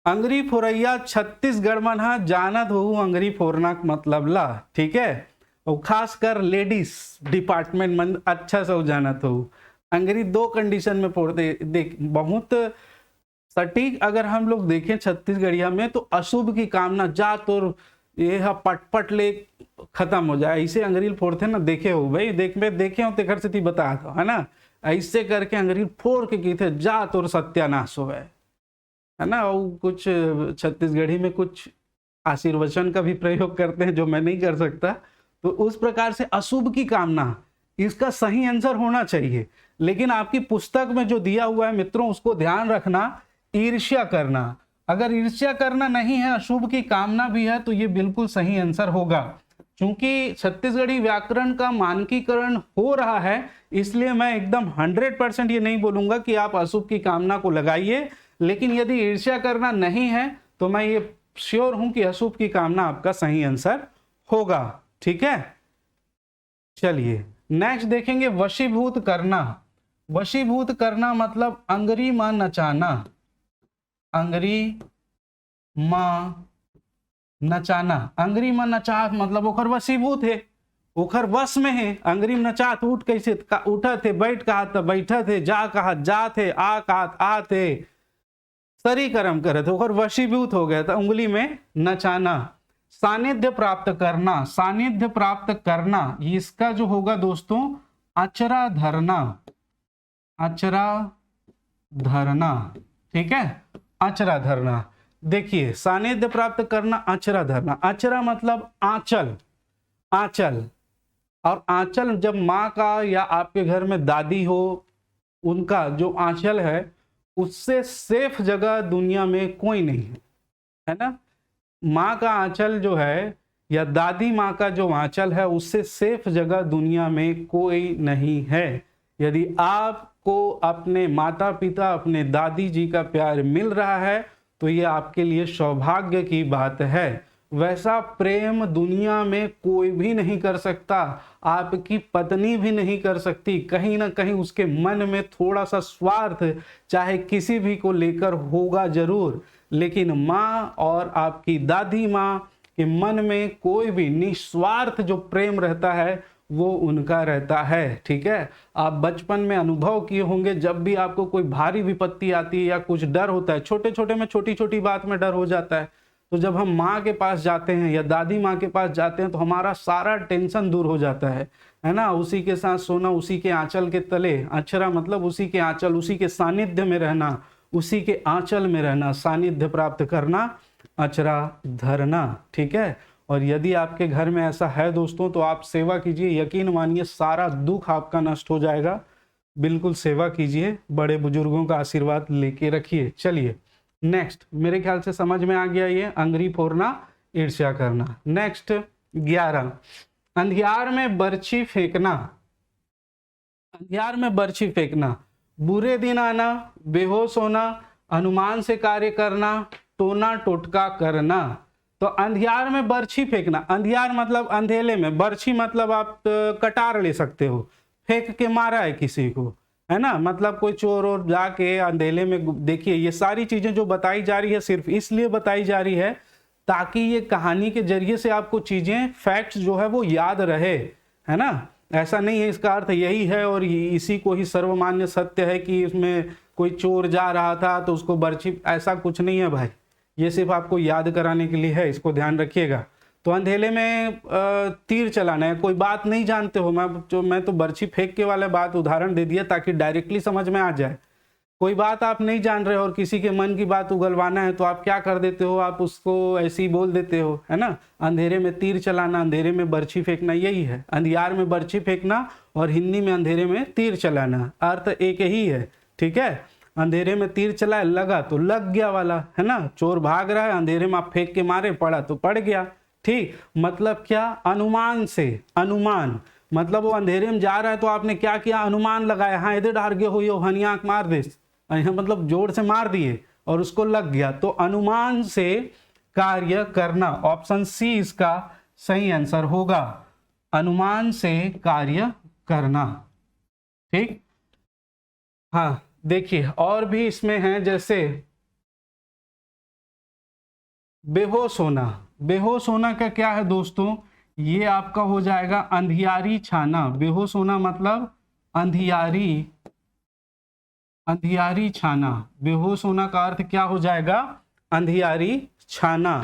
अंगरी फोरैया छत्तीसगढ़ में जानत हो अंगरी फोरना मतलब ला। ठीक है, और खासकर लेडीज डिपार्टमेंट में अच्छा से जानत हो। अंगरी दो कंडीशन में पड़ते, देख बहुत सटीक अगर हम लोग देखें छत्तीसगढ़िया में तो अशुभ की कामना, जा तो ये पटपट ले खत्म हो जाए, ऐसे अंगरील फोड़ते ना, देखे हो भाई, देखे हो तो घर से थी बता दो, है ना, ऐसे करके अंगरील फोड़ के की थे, जा तो सत्यानाश हो है ना। और कुछ छत्तीसगढ़ी में कुछ आशीर्वचन का भी प्रयोग करते हैं जो मैं नहीं कर सकता। तो उस प्रकार से अशुभ की कामना, इसका सही आंसर होना चाहिए, लेकिन आपकी पुस्तक में जो दिया हुआ है मित्रों उसको ध्यान रखना, ईर्ष्या करना। अगर ईर्ष्या करना नहीं है, अशुभ की कामना भी है, तो ये बिल्कुल सही आंसर होगा। क्योंकि छत्तीसगढ़ी व्याकरण का मानकीकरण हो रहा है, इसलिए मैं एकदम 100% ये नहीं बोलूंगा कि आप अशुभ की कामना को लगाइए, लेकिन यदि ईर्ष्या करना नहीं है तो मैं ये श्योर हूं कि अशुभ की कामना आपका सही आंसर होगा। ठीक है, चलिए नेक्स्ट देखेंगे, वशीभूत करना। वशीभूत करना मतलब अंगरी मां नचाना। अंगरी मां नचाना, अंगरी मां नचा मतलब ओखर वशीभूत है, ओखर वश में है। अंगरी में नचात, उठ कैसे उठा थे, बैठ कहा था बैठा थे, जा कहा जा थे, आ कहा आ थे, सरी कर्म करे थे, ओखर वशीभूत हो गया था, उंगली में नचाना। सानिध्य प्राप्त करना, सानिध्य प्राप्त करना इसका जो होगा दोस्तों अचरा धरना। अचरा धरना। ठीक है, अचरा धरना। देखिए, सानिध्य प्राप्त करना, अचरा धरना। अचरा मतलब आंचल। आंचल, और आंचल जब माँ का या आपके घर में दादी हो, उनका जो आंचल है उससे सेफ जगह दुनिया में कोई नहीं है ना। माँ का आंचल जो है या दादी माँ का जो आंचल है, उससे सेफ जगह दुनिया में कोई नहीं है। यदि आपको अपने माता पिता, अपने दादी जी का प्यार मिल रहा है तो ये आपके लिए सौभाग्य की बात है। वैसा प्रेम दुनिया में कोई भी नहीं कर सकता, आपकी पत्नी भी नहीं कर सकती। कहीं ना कहीं उसके मन में थोड़ा सा स्वार्थ चाहे किसी भी को लेकर होगा जरूर, लेकिन माँ और आपकी दादी माँ के मन में कोई भी निस्वार्थ जो प्रेम रहता है वो उनका रहता है। ठीक है, आप बचपन में अनुभव किए होंगे, जब भी आपको कोई भारी विपत्ति आती है या कुछ डर होता है, छोटे छोटे में छोटी छोटी बात में डर हो जाता है, तो जब हम माँ के पास जाते हैं या दादी माँ के पास जाते हैं तो हमारा सारा टेंशन दूर हो जाता है ना। उसी के साथ सोना, उसी के आंचल के तले, अक्षरा मतलब उसी के आंचल, उसी के सानिध्य में रहना, उसी के आंचल में रहना, सानिध्य प्राप्त करना, अचरा धरना। ठीक है, और यदि आपके घर में ऐसा है दोस्तों तो आप सेवा कीजिए, यकीन मानिए सारा दुख आपका नष्ट हो जाएगा। बिल्कुल सेवा कीजिए, बड़े बुजुर्गों का आशीर्वाद लेके रखिए। चलिए नेक्स्ट, मेरे ख्याल से समझ में आ गया ये अंगरी फोड़ना, ईर्ष्या करना। नेक्स्ट 11, अंधियार में बर्छी फेंकना। अंधियार में बर्छी फेंकना, बुरे दिन आना, बेहोश होना, अनुमान से कार्य करना, टोना टोटका करना। तो अंधियार में बर्छी फेंकना, अंधियार मतलब अंधेले में, बर्छी मतलब आप कटार ले सकते हो, फेंक के मारा है किसी को, है ना, मतलब कोई चोर और जाके अंधेले में। देखिए ये सारी चीजें जो बताई जा रही है सिर्फ इसलिए बताई जा रही है ताकि ये कहानी के जरिए से आपको चीजें, फैक्ट्स जो है वो याद रहे, है ना। ऐसा नहीं है इसका अर्थ यही है और इसी को ही सर्वमान्य सत्य है कि इसमें कोई चोर जा रहा था तो उसको बर्छी, ऐसा कुछ नहीं है भाई, ये सिर्फ आपको याद कराने के लिए है, इसको ध्यान रखिएगा। तो अंधेले में तीर चलाना है, कोई बात नहीं जानते हो, मैं तो बर्छी फेंक के वाला बात उदाहरण दे दिया ताकि डायरेक्टली समझ में आ जाए। कोई बात आप नहीं जान रहे हो और किसी के मन की बात उगलवाना है तो आप क्या कर देते हो, आप उसको ऐसे ही बोल देते हो, है ना। अंधेरे में तीर चलाना, अंधेरे में बर्छी फेंकना, यही है। अंधियार में बर्छी फेंकना और हिंदी में अंधेरे में तीर चलाना, अर्थ एक ही है, ठीक है। अंधेरे में तीर चलाए, लगा तो लग गया वाला, है ना। चोर भाग रहा है, अंधेरे में आप फेंक के मारे, पड़ा तो पड़ गया, ठीक। मतलब क्या, अनुमान से, अनुमान मतलब वो अंधेरे में जा रहा है तो आपने क्या किया, अनुमान लगाया, हाँ इधर डार गए हो, यो हनी आंख मार दे, मतलब जोर से मार दिए और उसको लग गया। तो अनुमान से कार्य करना, ऑप्शन सी इसका सही आंसर होगा, अनुमान से कार्य करना, ठीक। हाँ देखिए और भी इसमें है, जैसे बेहोश होना। बेहोश होना का क्या है दोस्तों, ये आपका हो जाएगा अंधियारी छाना। बेहोश होना मतलब अंधियारी, अंधियारी छाना। बेहोश होना का अर्थ क्या हो जाएगा, अंधियारी छाना।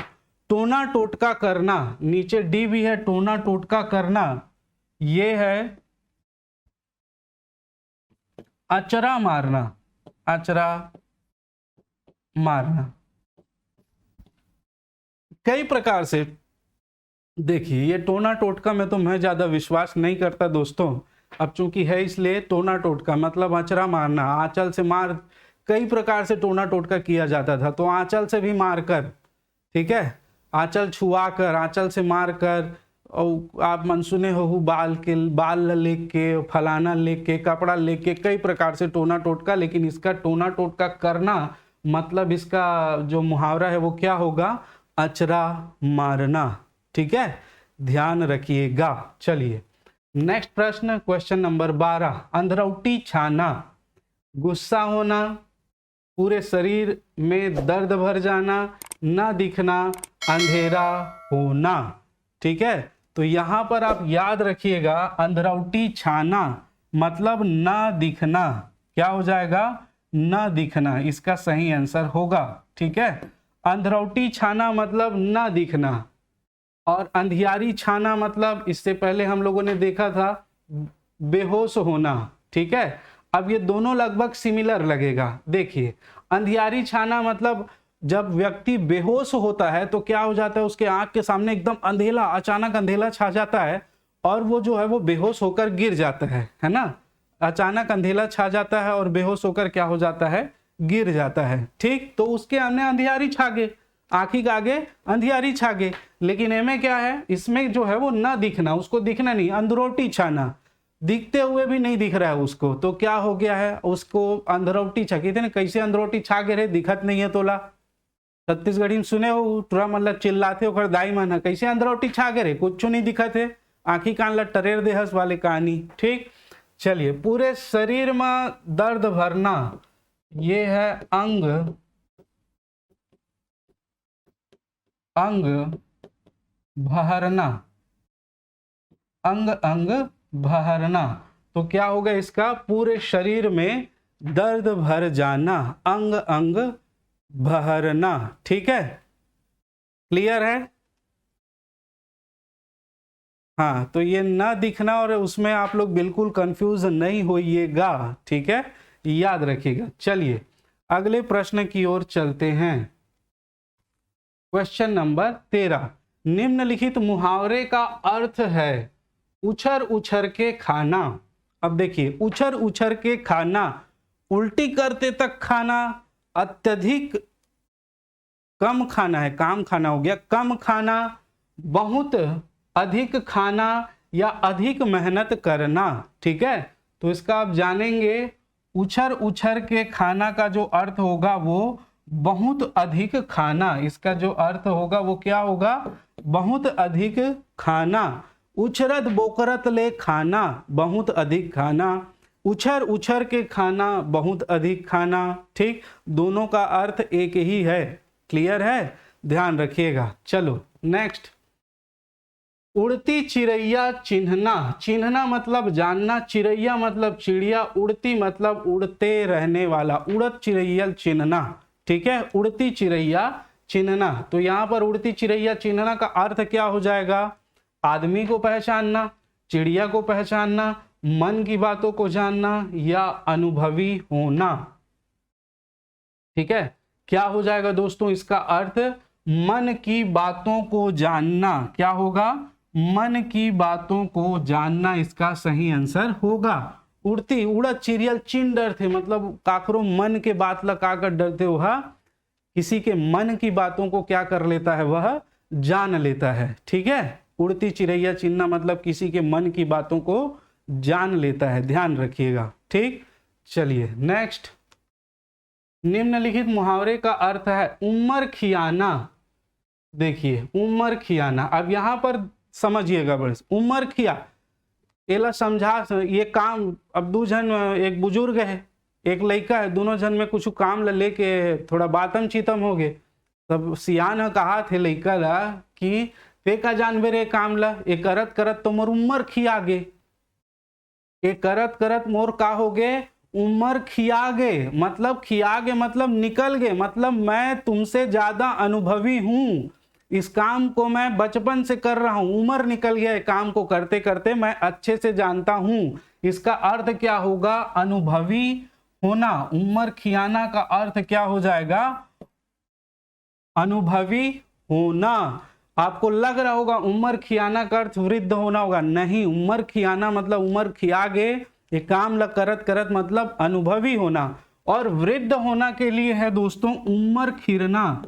टोना टोटका करना, नीचे डी भी है, टोना टोटका करना, ये है अचरा मारना, अचरा मारना। कई प्रकार से, देखिए ये टोना टोटका में तो मैं ज्यादा विश्वास नहीं करता दोस्तों, अब चूंकि है इसलिए टोना टोटका मतलब आंचरा मारना, आंचल से मार, कई प्रकार से टोना टोटका किया जाता था। तो आंचल से भी मारकर, ठीक है, आंचल छुआ कर, आंचल से मारकर, और आप मन सुने हो बाल के, बाल लेके के, फलाना लेके के, कपड़ा लेके के, कई प्रकार से टोना टोटका। लेकिन इसका टोना टोटका करना मतलब इसका जो मुहावरा है वो क्या होगा, अचरा मारना, ठीक है, ध्यान रखिएगा। चलिए नेक्स्ट प्रश्न, क्वेश्चन नंबर 12, अंधरौटी छाना, गुस्सा होना, पूरे शरीर में दर्द भर जाना, ना दिखना, अंधेरा होना, ठीक है। तो यहां पर आप याद रखिएगा, अंधरौटी छाना मतलब ना दिखना, क्या हो जाएगा, ना दिखना, इसका सही आंसर होगा, ठीक है। अंधरौटी छाना मतलब ना दिखना, और अंधियारी छाना मतलब इससे पहले हम लोगों ने देखा था बेहोश होना, ठीक है। अब ये दोनों लगभग सिमिलर लगेगा। देखिए अंधियारी छाना मतलब जब व्यक्ति बेहोश होता है तो क्या हो जाता है, उसके आंख के सामने एकदम अंधेला, अचानक अंधेला छा जाता है और वो जो है वो बेहोश होकर गिर जाता है ना। अचानक अंधेला छा जाता है और बेहोश होकर क्या हो जाता है, गिर जाता है, ठीक। तो उसके हमने अंधियारी छा गए, आंखी के आगे अंधियारी छा गए। लेकिन इनमें क्या है, इसमें जो है वो ना दिखना, उसको दिखना नहीं, अंधरौटी छाना, दिखते हुए भी नहीं दिख रहा है उसको, तो क्या हो गया है, उसको अंधरौटी छा। कहते ना कैसे अंधरौटी छा गए रे, दिखत नहीं है तोला, छत्तीसगढ़ी में सुने हो, तुरा मतलब चिल्लाते हो दाई मन, कैसे अंधरौटी छा गए रे, कुछ नहीं दिखत है, आंखी कान ला टरेर देहस वाले कहानी, ठीक। चलिए पूरे शरीर में दर्द भरना, ये है अंग, अंग भरना, अंग अंग भरना। तो क्या होगा इसका, पूरे शरीर में दर्द भर जाना, अंग अंग भरना, ठीक है, क्लियर है। हाँ तो ये ना दिखना और उसमें आप लोग बिल्कुल कंफ्यूज नहीं होइएगा, ठीक है, याद रखिएगा। चलिए अगले प्रश्न की ओर चलते हैं। क्वेश्चन नंबर 13, निम्नलिखित मुहावरे का अर्थ है उछर उछर के खाना। अब देखिए उछर उछर के खाना, उल्टी करते तक खाना, अत्यधिक कम खाना है, काम खाना हो गया, कम खाना, बहुत अधिक खाना या अधिक मेहनत करना, ठीक है। तो इसका आप जानेंगे, उछर उछर के खाना का जो अर्थ होगा वो बहुत अधिक खाना, इसका जो अर्थ होगा वो क्या होगा, बहुत अधिक खाना। उछरत बोकरत ले खाना, बहुत अधिक खाना। उछर उछर के खाना, बहुत अधिक खाना। ठीक, दोनों का अर्थ एक ही है। क्लियर है, ध्यान रखिएगा। चलो नेक्स्ट, उड़ती चिड़ैया चिन्हना। चिन्हना मतलब जानना, चिड़ैया मतलब चिड़िया, उड़ती मतलब उड़ते रहने वाला, उड़त चिड़ैया चिन्हना। ठीक है, उड़ती चिड़ैया चिन्हना। तो यहां पर उड़ती चिड़ैया चिन्हना का अर्थ क्या हो जाएगा, आदमी को पहचानना, चिड़िया को पहचानना, मन की बातों को जानना या अनुभवी होना। ठीक है, क्या हो जाएगा दोस्तों इसका अर्थ, मन की बातों को जानना। क्या होगा, मन की बातों को जानना इसका सही आंसर होगा। उड़ती उड़त चिड़ियल चिन डरते, मतलब काकरो मन के बात लगाकर डरते, वह किसी के मन की बातों को क्या कर लेता है, वह जान लेता है। ठीक है, उड़ती चिड़ैया चिन्हना मतलब किसी के मन की बातों को जान लेता है, ध्यान रखिएगा। ठीक, चलिए नेक्स्ट, निम्नलिखित मुहावरे का अर्थ है उम्र खियाना। देखिए उम्र खियाना, अब यहां पर समझिएगा बड़े, उम्र खिया एला समझा, ये काम अब दो जन, एक बुजुर्ग है एक लड़का है, दोनों जन में कुछ काम लेके थोड़ा बातम चीतम हो गए। तब सियान कहा थे लड़का ला कि ते का जानबे रे काम ला, ये करत करत तो मोर उम्र खिया गे, ये करत करत मोर का हो गए, उम्र खिया गए। मतलब खिया गए मतलब निकल गए, मतलब मैं तुमसे ज्यादा अनुभवी हूं, इस काम को मैं बचपन से कर रहा हूं, उम्र निकल गया काम को करते करते, मैं अच्छे से जानता हूं। इसका अर्थ क्या होगा, अनुभवी होना। उम्र खियाना का अर्थ क्या हो जाएगा, अनुभवी होना। आपको लग रहा होगा उम्र खियाना का अर्थ वृद्ध होना होगा, नहीं, उम्र खियाना मतलब उम्र खिया गए, ये काम लग करत करत मतलब अनुभवी होना। और वृद्ध होना के लिए है दोस्तों उम्र खिरना।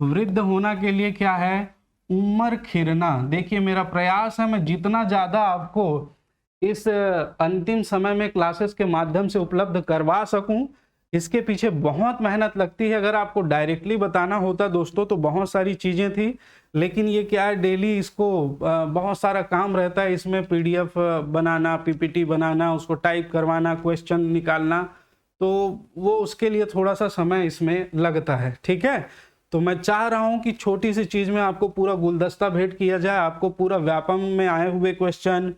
वृद्ध होना के लिए क्या है, उम्र खिरना। देखिए मेरा प्रयास है मैं जितना ज्यादा आपको इस अंतिम समय में क्लासेस के माध्यम से उपलब्ध करवा सकूं, इसके पीछे बहुत मेहनत लगती है। अगर आपको डायरेक्टली बताना होता दोस्तों तो बहुत सारी चीजें थी, लेकिन ये क्या है, डेली इसको बहुत सारा काम रहता है, इसमें पीडीएफ बनाना, पीपीटी बनाना, उसको टाइप करवाना, क्वेश्चन निकालना, तो वो उसके लिए थोड़ा सा समय इसमें लगता है। ठीक है, तो मैं चाह रहा हूं कि छोटी सी चीज में आपको पूरा गुलदस्ता भेंट किया जाए, आपको पूरा व्यापम में आए हुए क्वेश्चन,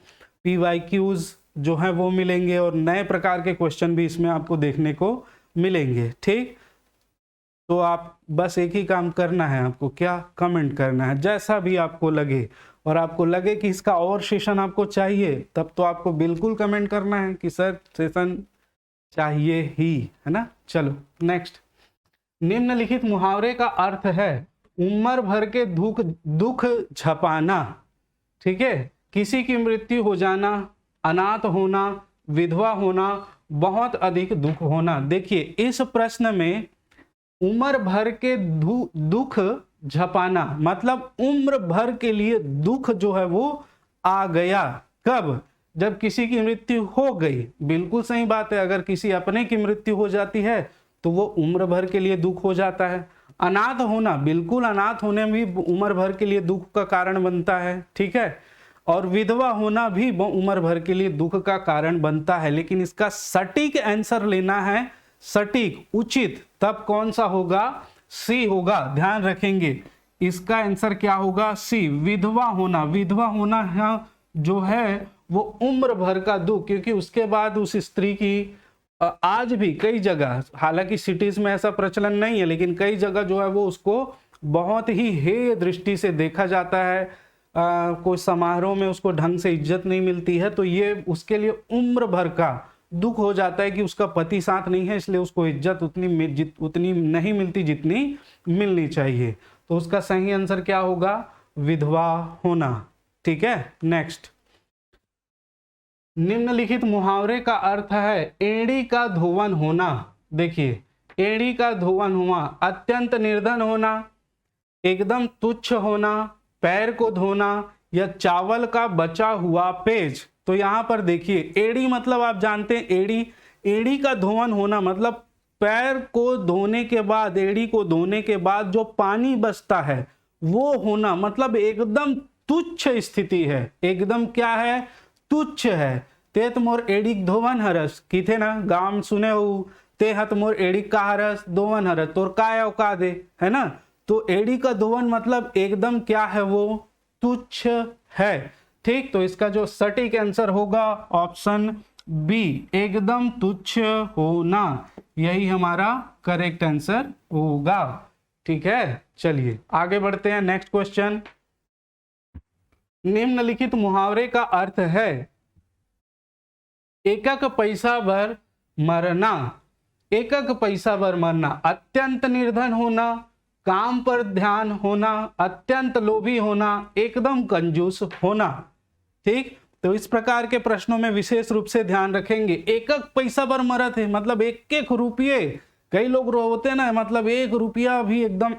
PYQs जो है वो मिलेंगे, और नए प्रकार के क्वेश्चन भी इसमें आपको देखने को मिलेंगे। ठीक, तो आप बस एक ही काम करना है, आपको क्या, कमेंट करना है जैसा भी आपको लगे, और आपको लगे कि इसका और सेशन आपको चाहिए, तब तो आपको बिल्कुल कमेंट करना है कि सर सेशन चाहिए ही, है ना। चलो नेक्स्ट, निम्नलिखित मुहावरे का अर्थ है उम्र भर के दुख झपाना। ठीक है, किसी की मृत्यु हो जाना, अनाथ होना, विधवा होना, बहुत अधिक दुख होना। देखिए इस प्रश्न में उम्र भर के दुख झपाना मतलब उम्र भर के लिए दुख जो है वो आ गया। कब, जब किसी की मृत्यु हो गई। बिल्कुल सही बात है, अगर किसी अपने की मृत्यु हो जाती है तो वो उम्र भर के लिए दुख हो जाता है। अनाथ होना, बिल्कुल अनाथ होने में भी उम्र भर के लिए दुख का कारण बनता है। ठीक है, और विधवा होना भी उम्र भर के लिए दुख का कारण बनता है। लेकिन इसका सटीक आंसर लेना है, सटीक उचित, तब कौन सा होगा, सी होगा। ध्यान रखेंगे इसका आंसर क्या होगा, सी, विधवा होना। विधवा होना जो है वो उम्र भर का दुख, क्योंकि उसके बाद उस स्त्री की आज भी कई जगह, हालांकि सिटीज में ऐसा प्रचलन नहीं है, लेकिन कई जगह जो है वो उसको बहुत ही हेय दृष्टि से देखा जाता है। कोई समारोह में उसको ढंग से इज्जत नहीं मिलती है, तो ये उसके लिए उम्र भर का दुख हो जाता है कि उसका पति साथ नहीं है, इसलिए उसको इज्जत उतनी नहीं मिलती जितनी मिलनी चाहिए। तो उसका सही आंसर क्या होगा, विधवा होना। ठीक है, नेक्स्ट, निम्नलिखित मुहावरे का अर्थ है एड़ी का धोवन होना। देखिए एड़ी का धोवन हुआ, अत्यंत निर्धन होना, एकदम तुच्छ होना, पैर को धोना, या चावल का बचा हुआ पेज। तो यहां पर देखिए एड़ी मतलब आप जानते हैं, एड़ी का धोवन होना मतलब पैर को धोने के बाद, एड़ी को धोने के बाद जो पानी बचता है वो होना, मतलब एकदम तुच्छ स्थिति है, एकदम क्या है, तुच्छ है। ते मोर एड़ी धोवन हरस की थे ना, गाम सुने हो, ते हत मोर एड़ी का हरस धोवन हरस, तोर का औका दे, है ना। तो एड़ी का धोवन मतलब एकदम क्या है, वो तुच्छ है। ठीक, तो इसका जो सटीक आंसर होगा ऑप्शन बी, एकदम तुच्छ होना, यही हमारा करेक्ट आंसर होगा। ठीक है, चलिए आगे बढ़ते हैं। नेक्स्ट क्वेश्चन, निम्नलिखित मुहावरे का अर्थ है एकक पैसा भर मरना, एकक पैसा भर मरना, अत्यंत निर्धन होना, काम पर ध्यान होना, अत्यंत लोभी होना, एकदम कंजूस होना। ठीक, तो इस प्रकार के प्रश्नों में विशेष रूप से ध्यान रखेंगे। एकक पैसा भर मरत है मतलब एक एक रुपये, कई लोग होते ना, मतलब 1 रुपया भी एकदम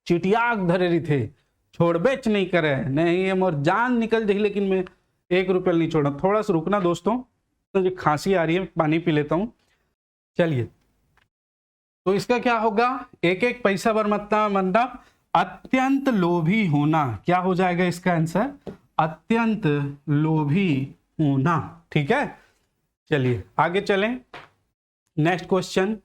चिटियाक धरे रही थे, छोड़ बेच नहीं करे, नहीं ये मोर जान निकल जाए लेकिन मैं 1 रुपया नहीं छोड़ा। थोड़ा सा रुकना दोस्तों, तो जो खांसी आ रही है, पानी पी लेता हूं। चलिए, तो इसका क्या होगा, एक एक पैसा भर मतलब अत्यंत लोभी होना, क्या हो जाएगा इसका आंसर, अत्यंत लोभी होना। ठीक है, चलिए आगे चलें। नेक्स्ट क्वेश्चन,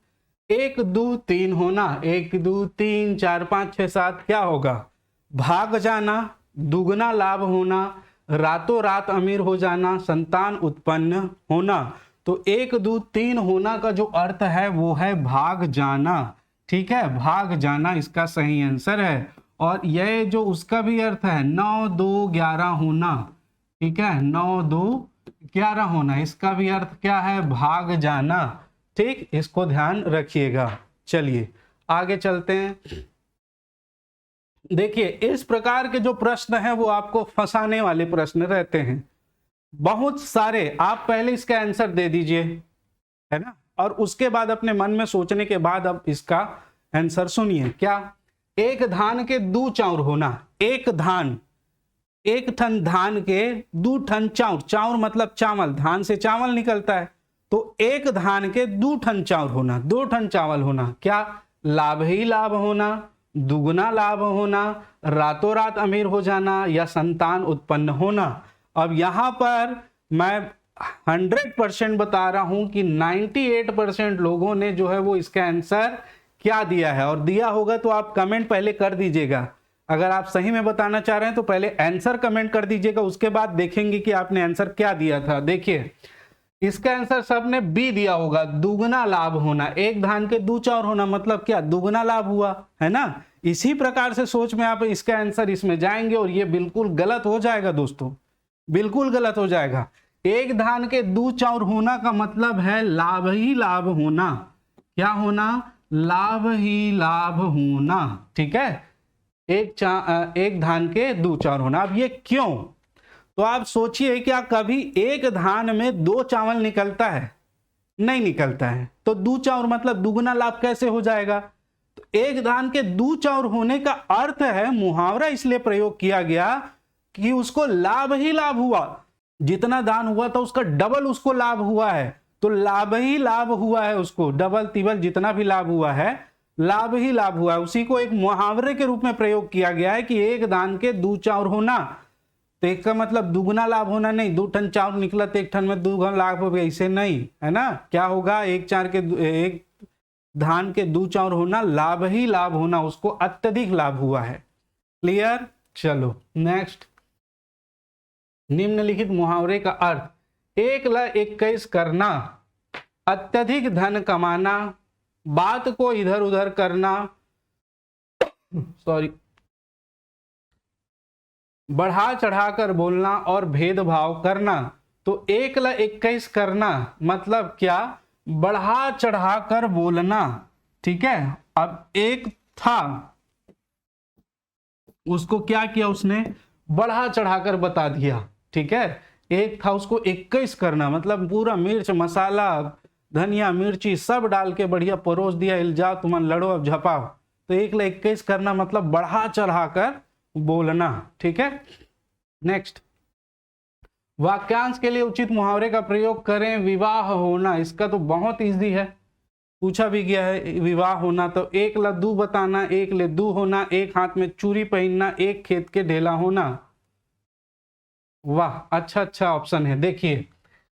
1 2 3 होना, 1 2 3 4 5 6 7, क्या होगा, भाग जाना, दुगना लाभ होना, रातों रात अमीर हो जाना, संतान उत्पन्न होना। तो 1 2 3 होना का जो अर्थ है वो है भाग जाना। ठीक है, भाग जाना इसका सही आंसर है। और यह जो उसका भी अर्थ है 9 2 11 होना, ठीक है, 9 2 11 होना, इसका भी अर्थ क्या है, भाग जाना। ठीक, इसको ध्यान रखिएगा। चलिए आगे चलते हैं। देखिए, इस प्रकार के जो प्रश्न हैं वो आपको फंसाने वाले प्रश्न रहते हैं, बहुत सारे। आप पहले इसका आंसर दे दीजिए, है ना, और उसके बाद अपने मन में सोचने के बाद अब इसका आंसर सुनिए। क्या, एक धान के 2 चाउर होना, एक धान, एक ठन धान के 2 ठन चाउर, चाउर मतलब चावल, धान से चावल निकलता है, तो एक धान के 2 ठन चाउर होना, 2 ठन चावल होना, क्या, लाभ ही लाभ होना, दुगना लाभ होना, रातों रात अमीर हो जाना, या संतान उत्पन्न होना। अब यहां पर मैं 100% बता रहा हूं कि 98% लोगों ने जो है वो इसका आंसर क्या दिया है, और दिया होगा तो आप कमेंट पहले कर दीजिएगा। अगर आप सही में बताना चाह रहे हैं तो पहले आंसर कमेंट कर दीजिएगा, उसके बाद देखेंगे कि आपने आंसर क्या दिया था। देखिए, इसका आंसर सबने बी दिया होगा, दुगना लाभ होना, एक धान के 2 चाउर होना, मतलब क्या, दुगना लाभ हुआ, है ना। इसी प्रकार से सोच में आप इसका आंसर इसमें जाएंगे और ये बिल्कुल गलत हो जाएगा दोस्तों, बिल्कुल गलत हो जाएगा। एक धान के 2 चाउर होना का मतलब है लाभ ही लाभ होना, क्या होना, लाभ ही लाभ होना। ठीक है, एक धान के 2 चाउर होना। अब ये क्यों, तो आप सोचिए, क्या कभी एक धान में 2 चावल निकलता है, नहीं निकलता है, तो 2 चाउर मतलब दुगना लाभ कैसे हो जाएगा। तो एक धान के 2 चाउर होने का अर्थ है, मुहावरा इसलिए प्रयोग किया गया कि उसको लाभ ही लाभ हुआ, जितना धान हुआ था उसका डबल उसको लाभ हुआ है, तो लाभ ही लाभ हुआ है, उसको डबल तिबल जितना भी लाभ हुआ है, लाभ ही लाभ हुआ है। उसी को एक मुहावरे के रूप में प्रयोग किया गया है कि एक धान के 2 चाउर होना, तो एक का मतलब दुगना लाभ होना नहीं, 2 टन चाउर निकला तो 1 टन में 2 लाभ हो गया, ऐसे नहीं, है ना। क्या होगा, एक धान के 2 चाउर होना, लाभ ही लाभ होना, उसको अत्यधिक लाभ हुआ है। क्लियर, चलो नेक्स्ट। निम्नलिखित मुहावरे का अर्थ, 1 करना, अत्यधिक धन कमाना, बात को इधर उधर करना, सॉरी, बढ़ा चढ़ाकर बोलना और भेदभाव करना। तो 1 करना मतलब क्या, बढ़ा चढ़ाकर बोलना। ठीक है, अब एक था, उसको क्या किया, उसने बढ़ा चढ़ाकर बता दिया। ठीक है, एक था, उसको 21 करना मतलब पूरा मिर्च मसाला धनिया मिर्ची सब डाल के बढ़िया परोस दिया, इल्जा तुम लड़ो अब झपाओ। तो 1 करना मतलब बढ़ा चढ़ाकर बोलना। ठीक है, नेक्स्ट, वाक्यांश के लिए उचित मुहावरे का प्रयोग करें। विवाह होना, इसका तो बहुत इजी है, पूछा भी गया है। विवाह होना तो एक लद्दू बताना, एक लेद्दू होना, एक हाथ में चूड़ी पहनना, एक खेत के ढेला होना। वाह, अच्छा ऑप्शन है। देखिए,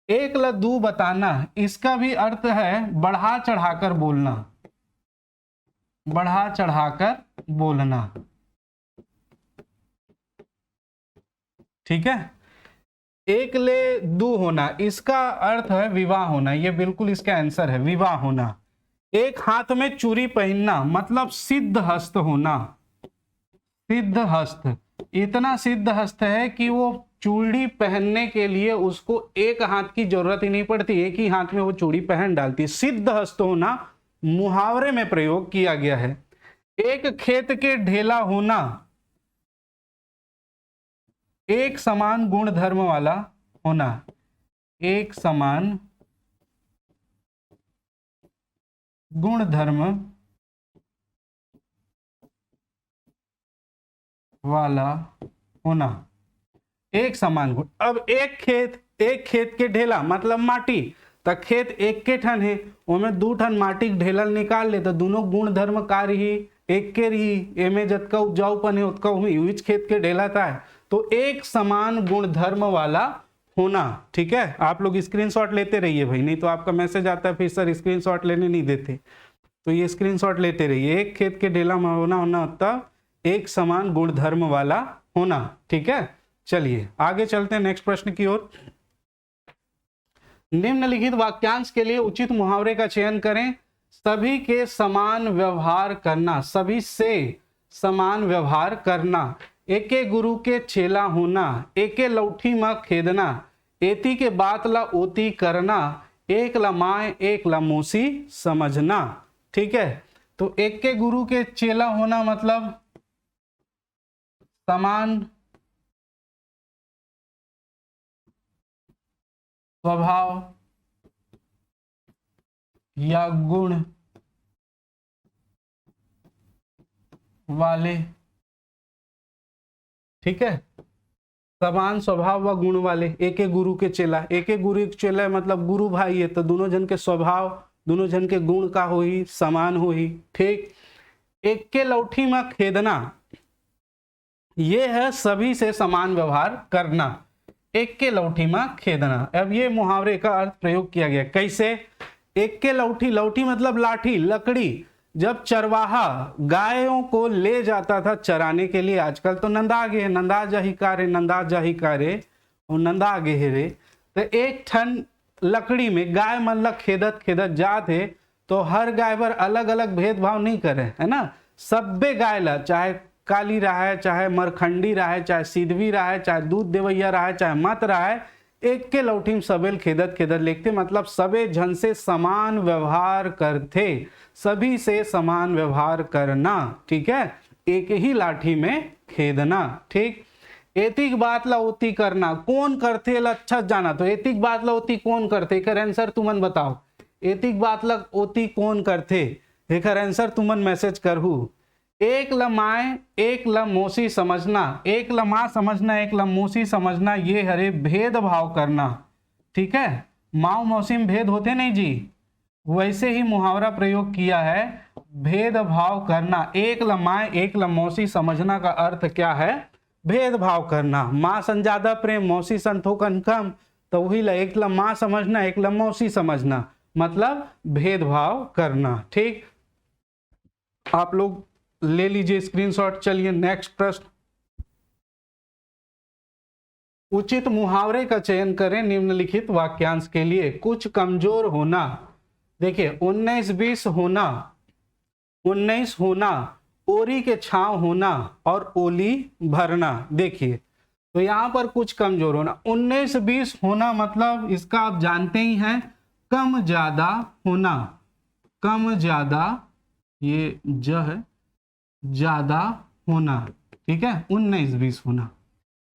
एक लद्दू बताना, इसका भी अर्थ है बढ़ा चढ़ाकर बोलना, बढ़ा चढ़ाकर बोलना, ठीक है। एक ले दू होना, इसका अर्थ है विवाह होना, ये बिल्कुल इसका आंसर है, विवाह होना। एक हाथ में चूड़ी पहनना मतलब सिद्ध हस्त होना, सिद्ध हस्त, इतना सिद्ध हस्त है कि वो चूड़ी पहनने के लिए उसको एक हाथ की जरूरत ही नहीं पड़ती, एक ही हाथ में वो चूड़ी पहन डालती। सिद्ध हस्त होना मुहावरे में प्रयोग किया गया है। एक खेत के ढेला होना, एक समान गुण धर्म वाला होना, एक समान गुण धर्म वाला होना, एक समान गुण। अब एक खेत के ढेला मतलब माटी, तो खेत एक के ठन है, उनमें दू ठन माटी के ढेला निकाल ले तो दोनों गुण धर्म कार्य ही एक के रही, एमे जतका उपजाऊपन है उतका उस खेत के ढेला था है। तो एक समान गुण धर्म वाला होना, ठीक है। आप लोग स्क्रीनशॉट लेते रहिए भाई, नहीं तो आपका मैसेज आता है फिर सर स्क्रीनशॉट लेने नहीं देते, तो ये स्क्रीनशॉट लेते रहिए। एक खेत के ढेला में होना होता एक समान गुण धर्म वाला होना, ठीक है। चलिए आगे चलते हैं नेक्स्ट प्रश्न की ओर। निम्नलिखित वाक्यांश के लिए उचित मुहावरे का चयन करें। सभी के समान व्यवहार करना, सभी से समान व्यवहार करना, एके गुरु के चेला होना, एके लौठी में खेदना, एती के बात ला ओती करना, एक ला माए एक ला मौसी समझना, ठीक है। तो एक के गुरु के चेला होना मतलब समान स्वभाव या गुण वाले, ठीक है, समान स्वभाव व गुण वाले, एक गुरु के चेला। एक गुरु के चेला मतलब गुरु भाई है, तो दोनों जन के स्वभाव, दोनों जन के गुण का हो ही समान हो ही, ठीक। एक के लौठी में खेदना, ये है सभी से समान व्यवहार करना, एक के लौठी में खेदना। अब ये मुहावरे का अर्थ प्रयोग किया गया कैसे। एक के लौठी, लौठी मतलब लाठी, लकड़ी। जब चरवाहा गायों को ले जाता था चराने के लिए, आजकल तो नंदा गे, नंदा जाही कारे, नंदा जाही कारे और नंदा गे रे, तो एक ठन लकड़ी में गाय मन ला खेदत खेदत जाते, तो हर गाय पर अलग अलग भेदभाव नहीं करे, है ना। सब्बे गाय ला, चाहे काली रहा है, चाहे मरखंडी रहा है, चाहे सिधवी रहा है, चाहे दूध देवैया रहा है, चाहे मत रहा है, एक के लौठी में सबेल खेदत खेदत लिखते, मतलब सबे जन से समान व्यवहार करते, सभी से समान व्यवहार करना, ठीक है, एक ही लाठी में खेदना, ठीक। एतिक बात ला ओती करना, कौन करते ला अच्छा जाना, तो एतिक बात ला ओती कौन करते, एकर आंसर तुमन बताओ। एतिक बात ला ओती कौन करते, एकर आंसर तुमन मैसेज करहू। एक लमाए एक लमोसी समझना, एक लमा समझना एक लमोसी समझना, ये हरे भेदभाव करना, ठीक है। माओ मौसी में भेद होते नहीं जी, वैसे ही मुहावरा प्रयोग किया है, भेदभाव करना। एक लमाए एक लमोसी समझना का अर्थ क्या है, भेदभाव करना। माँ सन ज्यादा प्रेम, मौसी सन थोकन कम, तो वही एक लम्मा समझना एक लमोसी समझना, मतलब भेदभाव करना, ठीक। आप लोग ले लीजिए स्क्रीनशॉट। चलिए नेक्स्ट प्रश्न। उचित मुहावरे का चयन करें निम्नलिखित वाक्यांश के लिए। कुछ कमजोर होना, देखिए 19-20 होना, 19 होना, ओरी के छांव होना और ओली भरना। देखिए तो यहां पर कुछ कमजोर होना, 19-20 होना मतलब इसका आप जानते ही हैं, कम ज्यादा होना, कम ज्यादा, ये ज है, ज्यादा होना, ठीक है। 19-20 होना,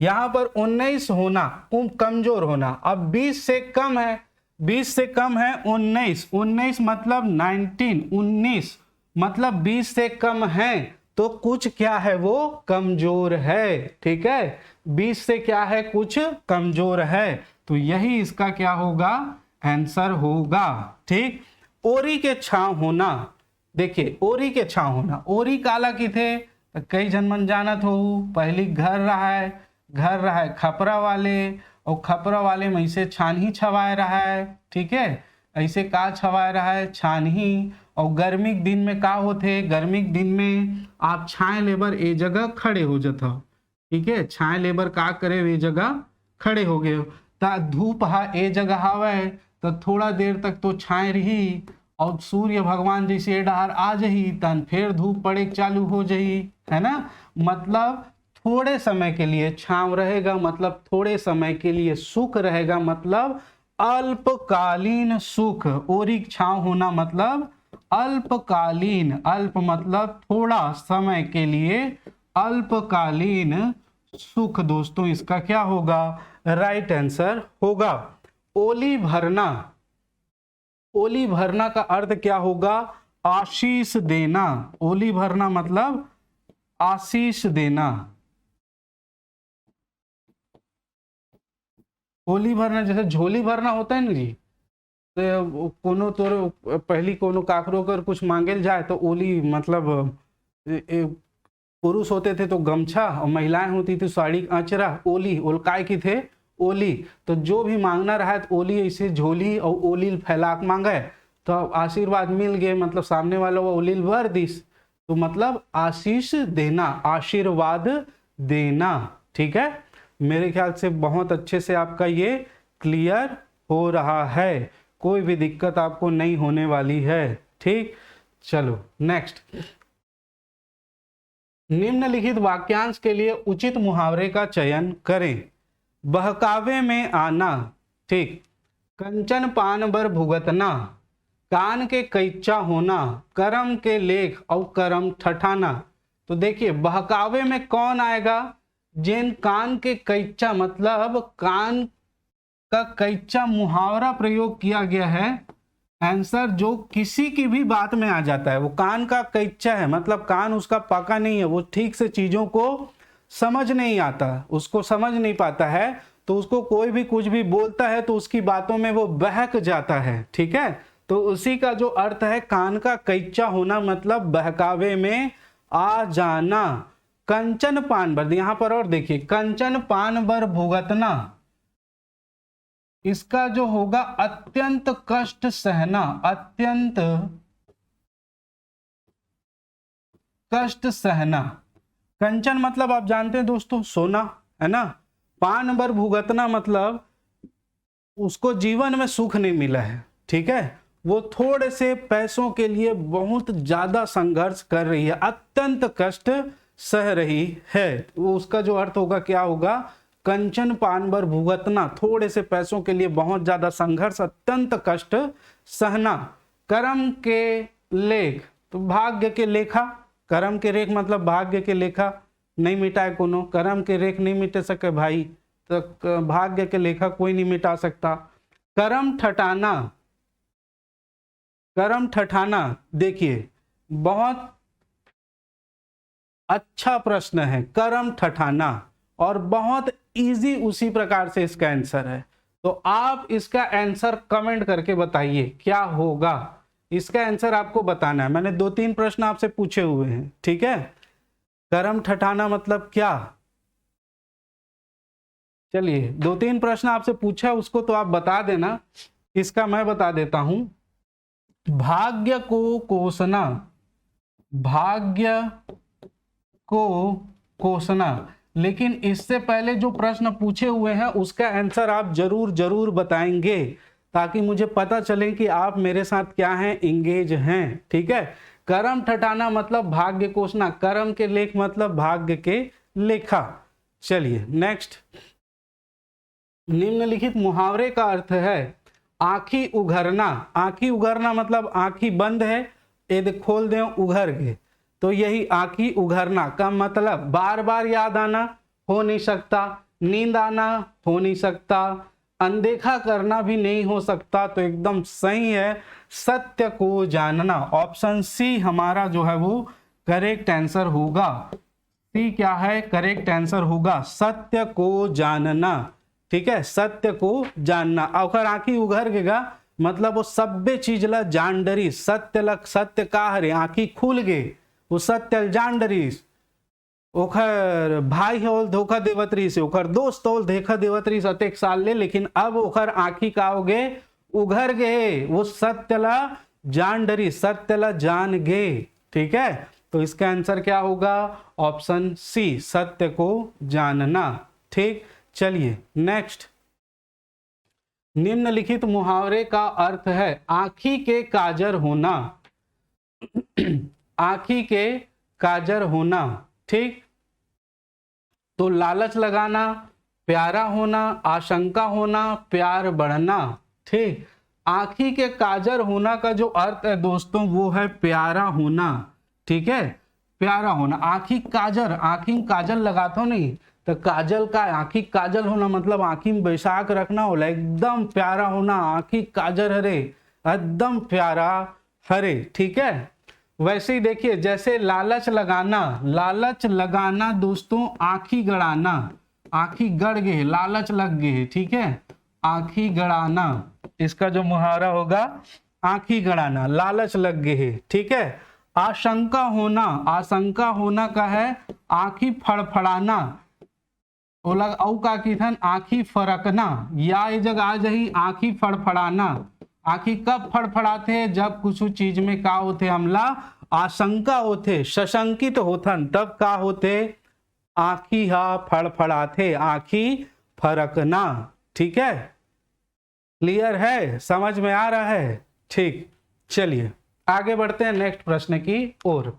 यहां पर 19 होना कमजोर होना। अब 20 से कम है, 20 से कम है 19, 19 मतलब 19, 19 मतलब 20 से कम है, तो कुछ क्या है वो कमजोर है, ठीक है, 20 से क्या है कुछ कमजोर है, तो यही इसका क्या होगा आंसर होगा। ठीक, ओरी के छांव होना, देखिए ओरी के छांव होना, ओरी काला की थे तो कई जन मन जानत हो, पहली घर रहा है खपरा वाले, और खपरा वाले में ऐसे छान ही छवाए रहा है, ठीक है, ऐसे का छवाए रहा है छान ही। और गर्मी के दिन में का होते, गर्मी के दिन में आप छाए लेबर ए जगह खड़े हो जाता, ठीक है, छाए लेबर का करे ए जगह खड़े हो गए, ता धूप हा ए जगह हवे तो थोड़ा देर तक तो छाए रही, और सूर्य भगवान जैसे डहार आ जही तन फिर धूप पड़े चालू हो जही, है ना, मतलब थोड़े समय के लिए छांव रहेगा, मतलब थोड़े समय के लिए सुख रहेगा, मतलब अल्पकालीन सुख। ओरी छांव होना मतलब अल्पकालीन, अल्प मतलब थोड़ा समय के लिए, अल्पकालीन सुख दोस्तों इसका क्या होगा राइट आंसर होगा। ओली भरना, ओली भरना का अर्थ क्या होगा आशीष देना, ओली भरना मतलब आशीष देना, ओली भरना जैसे झोली भरना होता है ना जी, तो कोनो तो पहली कोनो काकरो कर कुछ मांगेल जाए तो ओली मतलब पुरुष होते थे तो गमछा और महिलाएं होती थी साड़ी आंचरा, ओली ओलकाय की थे ओली, तो जो भी मांगना रहा तो ओली ऐसे झोली और ओली फैला के मांगे तो आशीर्वाद मिल गए, मतलब सामने वाला वो ओली भर दिस, तो मतलब आशीष देना, आशीर्वाद देना, ठीक है। मेरे ख्याल से बहुत अच्छे से आपका ये क्लियर हो रहा है, कोई भी दिक्कत आपको नहीं होने वाली है, ठीक। चलो नेक्स्ट, निम्नलिखित वाक्यांश के लिए उचित मुहावरे का चयन करें। बहकावे में आना, ठीक, कंचन पान बर भुगतना, कान के कैचा होना, करम के लेख और करम ठठाना। तो देखिए बहकावे में कौन आएगा, जिन कान के कैचा मतलब कान का कैचा मुहावरा प्रयोग किया गया है, आंसर जो किसी की भी बात में आ जाता है वो कान का कैचा है, मतलब कान उसका पका नहीं है, वो ठीक से चीजों को समझ नहीं आता, उसको समझ नहीं पाता है, तो उसको कोई भी कुछ भी बोलता है तो उसकी बातों में वो बहक जाता है, ठीक है। तो उसी का जो अर्थ है कान का कैचा होना मतलब बहकावे में आ जाना। कंचन पान बर, यहां पर और देखिए कंचन पान बर भुगतना, इसका जो होगा अत्यंत कष्ट सहना, अत्यंत कष्ट सहना। कंचन मतलब आप जानते हैं दोस्तों सोना, है ना, पान बर भुगतना मतलब उसको जीवन में सुख नहीं मिला है, ठीक है, वो थोड़े से पैसों के लिए बहुत ज्यादा संघर्ष कर रही है, अत्यंत कष्ट सह रही है, वो उसका जो अर्थ होगा क्या होगा कंचन पान बर भुगतना, थोड़े से पैसों के लिए बहुत ज्यादा संघर्ष, अत्यंत कष्ट सहना। कर्म के लेख, तो भाग्य के लेखा, कर्म के रेख मतलब भाग्य के लेखा नहीं मिटाए कोनो, कर्म के रेख नहीं मिटे सके भाई, तो भाग्य के लेखा कोई नहीं मिटा सकता। कर्म ठठाना, कर्म ठठाना देखिए बहुत अच्छा प्रश्न है, कर्म ठठाना, और बहुत इजी उसी प्रकार से इसका आंसर है, तो आप इसका आंसर कमेंट करके बताइए क्या होगा, इसका आंसर आपको बताना है। मैंने 2-3 प्रश्न आपसे पूछे हुए हैं, ठीक है। कर्म ठठाना मतलब क्या, चलिए 2-3 प्रश्न आपसे पूछा उसको तो आप बता देना, इसका मैं बता देता हूं। भाग्य को कोसना, भाग्य को कोसना, लेकिन इससे पहले जो प्रश्न पूछे हुए हैं उसका आंसर आप जरूर जरूर बताएंगे ताकि मुझे पता चले कि आप मेरे साथ क्या हैं इंगेज हैं, ठीक है। कर्म ठठाना मतलब भाग्य कोसना, कर्म के लेख मतलब भाग्य के लेखा। चलिए नेक्स्ट, निम्नलिखित मुहावरे का अर्थ है आंखी उघरना, आंखी उघरना मतलब आंखी बंद है यदि खोल दें उघर गए, तो यही आंखी उघरना का मतलब बार बार याद आना हो नहीं सकता, नींद आना हो नहीं सकता, अनदेखा करना भी नहीं हो सकता, तो एकदम सही है सत्य को जानना, ऑप्शन सी हमारा जो है वो करेक्ट आंसर होगा सी क्या है, करेक्ट आंसर होगा सत्य को जानना। ठीक है, सत्य को जानना। अगर आंखी उघर गेगा मतलब वो सभ्य चीज ला जान डरी, सत्य लग सत्य का हरे आंखी खुल गे, वो सत्य जान डरीस। ओखर भाई होल धोखा देवत रही, ओखर दोस्त होल धोखा देवत रही अतेक साल ले, लेकिन अब ओखर आंखी का हो गे, उघर गए, वो सत्य ला जान डरी, सत्य ला जान गे। ठीक है, तो इसका आंसर क्या होगा, ऑप्शन सी, सत्य को जानना। ठीक, चलिए नेक्स्ट। निम्नलिखित मुहावरे का अर्थ है आंखी के काजर होना। आंखी के काजर होना। ठीक, तो लालच लगाना, प्यारा होना, आशंका होना, प्यार बढ़ना। ठीक, आंखी के काजर होना का जो अर्थ है दोस्तों वो है प्यारा होना। ठीक है, प्यारा होना। आंखी काजर, आंखी काजल लगाता हो नहीं तो काजल का आंखी काजल होना मतलब आंखी में बैसाख रखना होला, एकदम प्यारा होना, आंखी काजर हरे, एकदम प्यारा हरे। ठीक है, वैसे ही देखिए जैसे लालच लगाना, लालच लगाना दोस्तों आंखी गड़ाना, आंखी गड़ गए, लालच लग गए। ठीक है, आंखी गड़ाना, इसका जो मुहावरा होगा आंखी गड़ाना, लालच लग गए। ठीक है, आशंका होना, आशंका होना का है आंखी फड़फड़ाना, ओला औ का कीथन आंखी फरकना, या ये जगह आ जाही आंखी फड़फड़ाना। आंखी कब फड़फड़ाते, जब कुछ चीज में का होते हमला आशंका होते, सशंकित होथन, तब का होते आंखी हा फड़फड़ाते, आंखी फरकना। ठीक है, क्लियर है, समझ में आ रहा है। ठीक, चलिए आगे बढ़ते हैं नेक्स्ट प्रश्न की ओर।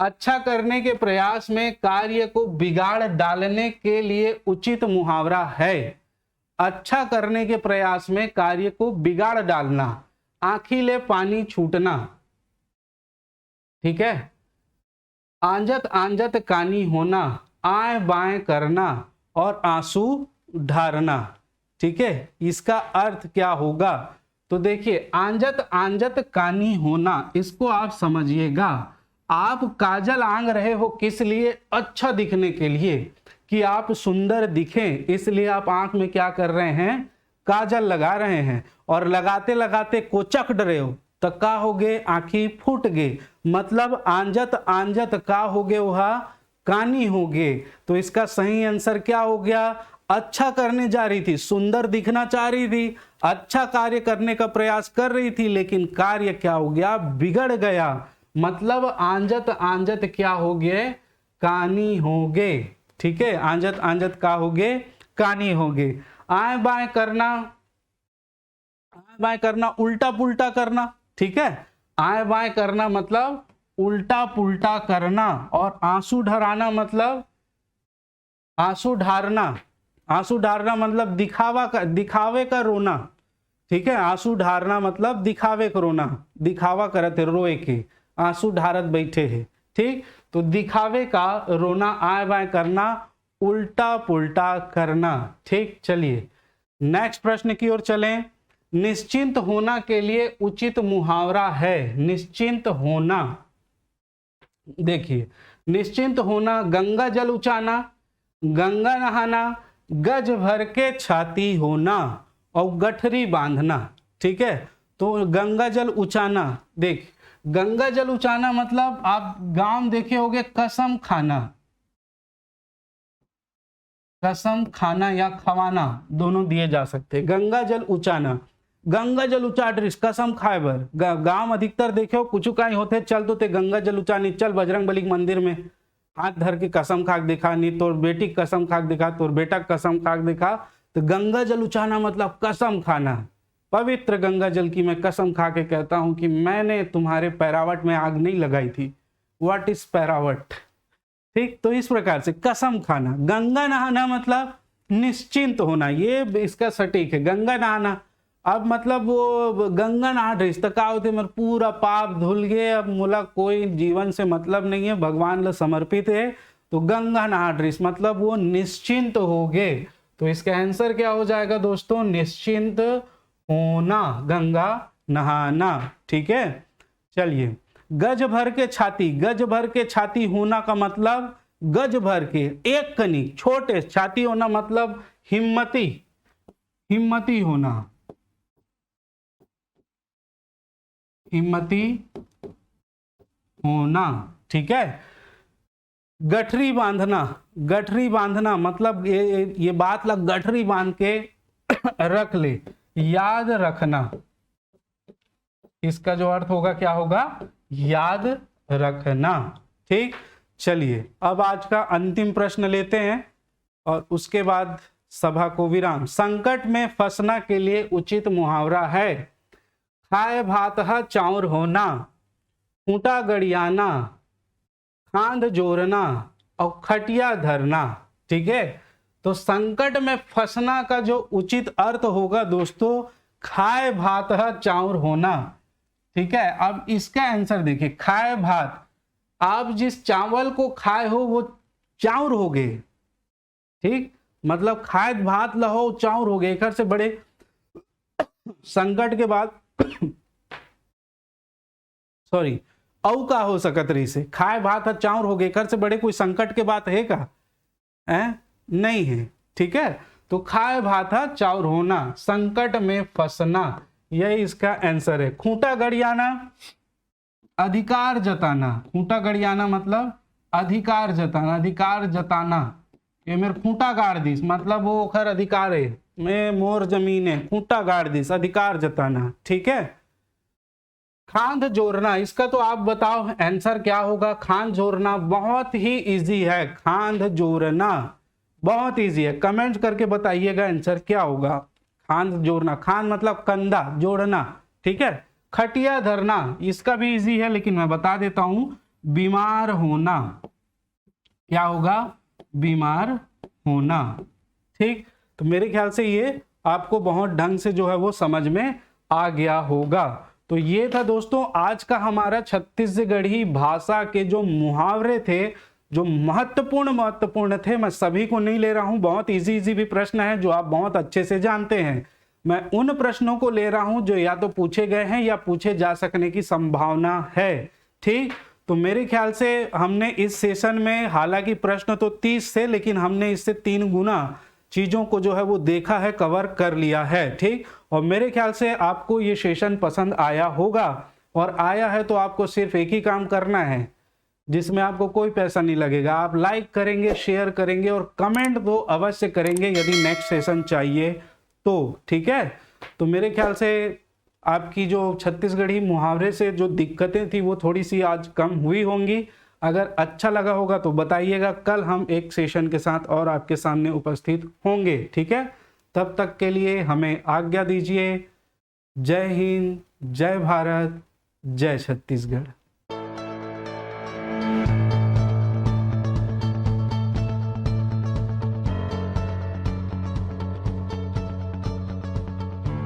अच्छा करने के प्रयास में कार्य को बिगाड़ डालने के लिए उचित मुहावरा है। अच्छा करने के प्रयास में कार्य को बिगाड़ डालना, आंखी ले पानी छूटना। ठीक है, आंजत आंजत कानी होना, आए बाएं करना और आंसू ढारना। ठीक है, इसका अर्थ क्या होगा, तो देखिए आंजत आंजत कानी होना, इसको आप समझिएगा। आप काजल आंग रहे हो किस लिए, अच्छा दिखने के लिए, कि आप सुंदर दिखें, इसलिए आप आंख में क्या कर रहे हैं, काजल लगा रहे हैं, और लगाते लगाते कोचक डरे हो तो का हो गए, आंखी फूट गए, मतलब आंजत आंजत का हो गए, वह कानी हो गए। तो इसका सही आंसर क्या हो गया, अच्छा करने जा रही थी, सुंदर दिखना चाह रही थी, अच्छा कार्य करने का प्रयास कर रही थी, लेकिन कार्य क्या हो गया, बिगड़ गया, मतलब आंजत आंजत क्या हो गए, कानी हो गए। ठीक है, आंजत आंजत का हो गए, कानी हो गए। आए बाएं करना, आए बाएं करना उल्टा पुल्टा करना। ठीक है, आए बाएं करना मतलब उल्टा पुल्टा करना, और आंसू ढराना मतलब आंसू ढारना, आंसू ढारना मतलब दिखावे का रोना। ठीक है, आंसू ढारना मतलब दिखावे का रोना, दिखावा करते रोए के, आंसू ढारत बैठे हैं। ठीक, तो दिखावे का रोना, आए बाएं करना, उल्टा पुल्टा करना। ठीक, चलिए नेक्स्ट प्रश्न की ओर चलें। निश्चिंत होना के लिए उचित मुहावरा है, निश्चिंत होना। देखिए निश्चिंत होना, गंगा जल उचाना, गंगा नहाना, गज भर के छाती होना और गठरी बांधना। ठीक है, तो गंगा जल उचाना, देख गंगा जल उचाना मतलब आप गांव देखे होंगे कसम खाना, कसम खाना या खवाना दोनों दिए जा सकते हैं। गंगा जल उचाना, गंगा जल उचाट रिस कसम खाए बर, गांव अधिकतर देखे हो कुछ कहीं होते चल तो ते गंगा जल उचानी, चल बजरंग बली मंदिर में हाथ धर के कसम खाक दिखा, नहीं तोर बेटी कसम खाक दिखा, तोर बेटा कसम खाक दिखा। तो गंगा जल उचाना मतलब कसम खाना, पवित्र गंगा जल की मैं कसम खा के कहता हूं कि मैंने तुम्हारे पैरावट में आग नहीं लगाई थी। व्हाट इज पैरावट। ठीक, तो इस प्रकार से कसम खाना। गंगा नहाना मतलब निश्चिंत होना, ये इसका सटीक है। गंगा नहाना अब मतलब वो गंगा नहा रही तो का होते मेरे पूरा पाप धुल गए, अब मुला कोई जीवन से मतलब नहीं है, भगवान ला समर्पित है, तो गंगा नहा रही मतलब वो निश्चिंत हो गए। तो इसका आंसर क्या हो जाएगा दोस्तों, निश्चिंत होना, गंगा नहाना। ठीक है, चलिए गज भर के छाती, गज भर के छाती होना का मतलब गज भर के, एक कनिक छोटे छाती होना मतलब हिम्मती, हिम्मती होना, हिम्मती होना, ठीक है। गठरी बांधना, गठरी बांधना मतलब ये बात लग गठरी बांध के रख ले, याद रखना, इसका जो अर्थ होगा क्या होगा, याद रखना, ठीक। चलिए अब आज का अंतिम प्रश्न लेते हैं और उसके बाद सभा को विराम। संकट में फंसना के लिए उचित मुहावरा है, खाए भात चाउर होना, खूंटा गड़ियाना, खांध जोड़ना और खटिया धरना, ठीक है। तो संकट में फंसना का जो उचित अर्थ होगा दोस्तों, खाए भात चाउर होना, ठीक है। अब इसका आंसर देखिए, खाए भात, आप जिस चावल को खाए हो वो चाउर हो गए, ठीक, मतलब खाए भात लहो चाउर हो गए। घर से बड़े संकट के बाद सॉरी औ का हो सकत रही से, खाए भात चाउर हो गए, घर से बड़े कोई संकट के बात है का, नहीं है, ठीक है। तो खाए भात चाउर होना, संकट में फंसना, यही इसका आंसर है। खूंटा गड़ियाना, अधिकार जताना, खूंटा गड़ियाना मतलब अधिकार जताना, अधिकार जताना, ये मेरे खूंटा गाड़ दिस मतलब वो खर अधिकार है, मैं मोर जमीन है, खूंटा गाड़ दिस अधिकार जताना, ठीक है। खांध जोड़ना, इसका तो आप बताओ आंसर क्या होगा। खांध जोड़ना बहुत ही इजी है, खांध जोड़ना बहुत इजी है, कमेंट करके बताइएगा आंसर क्या होगा। खांध जोड़ना, खांध मतलब कंधा, जोड़ना, ठीक है। खटिया धरना, इसका भी इजी है लेकिन मैं बता देता हूं, बीमार होना, क्या होगा, बीमार होना, ठीक। तो मेरे ख्याल से ये आपको बहुत ढंग से जो है वो समझ में आ गया होगा। तो ये था दोस्तों आज का हमारा छत्तीसगढ़ी भाषा के जो मुहावरे थे, जो महत्वपूर्ण थे। मैं सभी को नहीं ले रहा हूं, बहुत इजी भी प्रश्न है जो आप बहुत अच्छे से जानते हैं। मैं उन प्रश्नों को ले रहा हूं जो या तो पूछे गए हैं या पूछे जा सकने की संभावना है, ठीक। तो मेरे ख्याल से हमने इस सेशन में, हालांकि प्रश्न तो 30 थे लेकिन हमने इससे 3 गुना चीजों को जो है वो देखा है, कवर कर लिया है, ठीक। और मेरे ख्याल से आपको ये सेशन पसंद आया होगा, और आया है तो आपको सिर्फ एक ही काम करना है जिसमें आपको कोई पैसा नहीं लगेगा। आप लाइक करेंगे, शेयर करेंगे और कमेंट तो अवश्य करेंगे यदि नेक्स्ट सेशन चाहिए तो, ठीक है। तो मेरे ख्याल से आपकी जो छत्तीसगढ़ी मुहावरे से जो दिक्कतें थी वो थोड़ी सी आज कम हुई होंगी। अगर अच्छा लगा होगा तो बताइएगा, कल हम एक सेशन के साथ और आपके सामने उपस्थित होंगे, ठीक है। तब तक के लिए हमें आज्ञा दीजिए। जय हिंद, जय भारत, जय छत्तीसगढ़।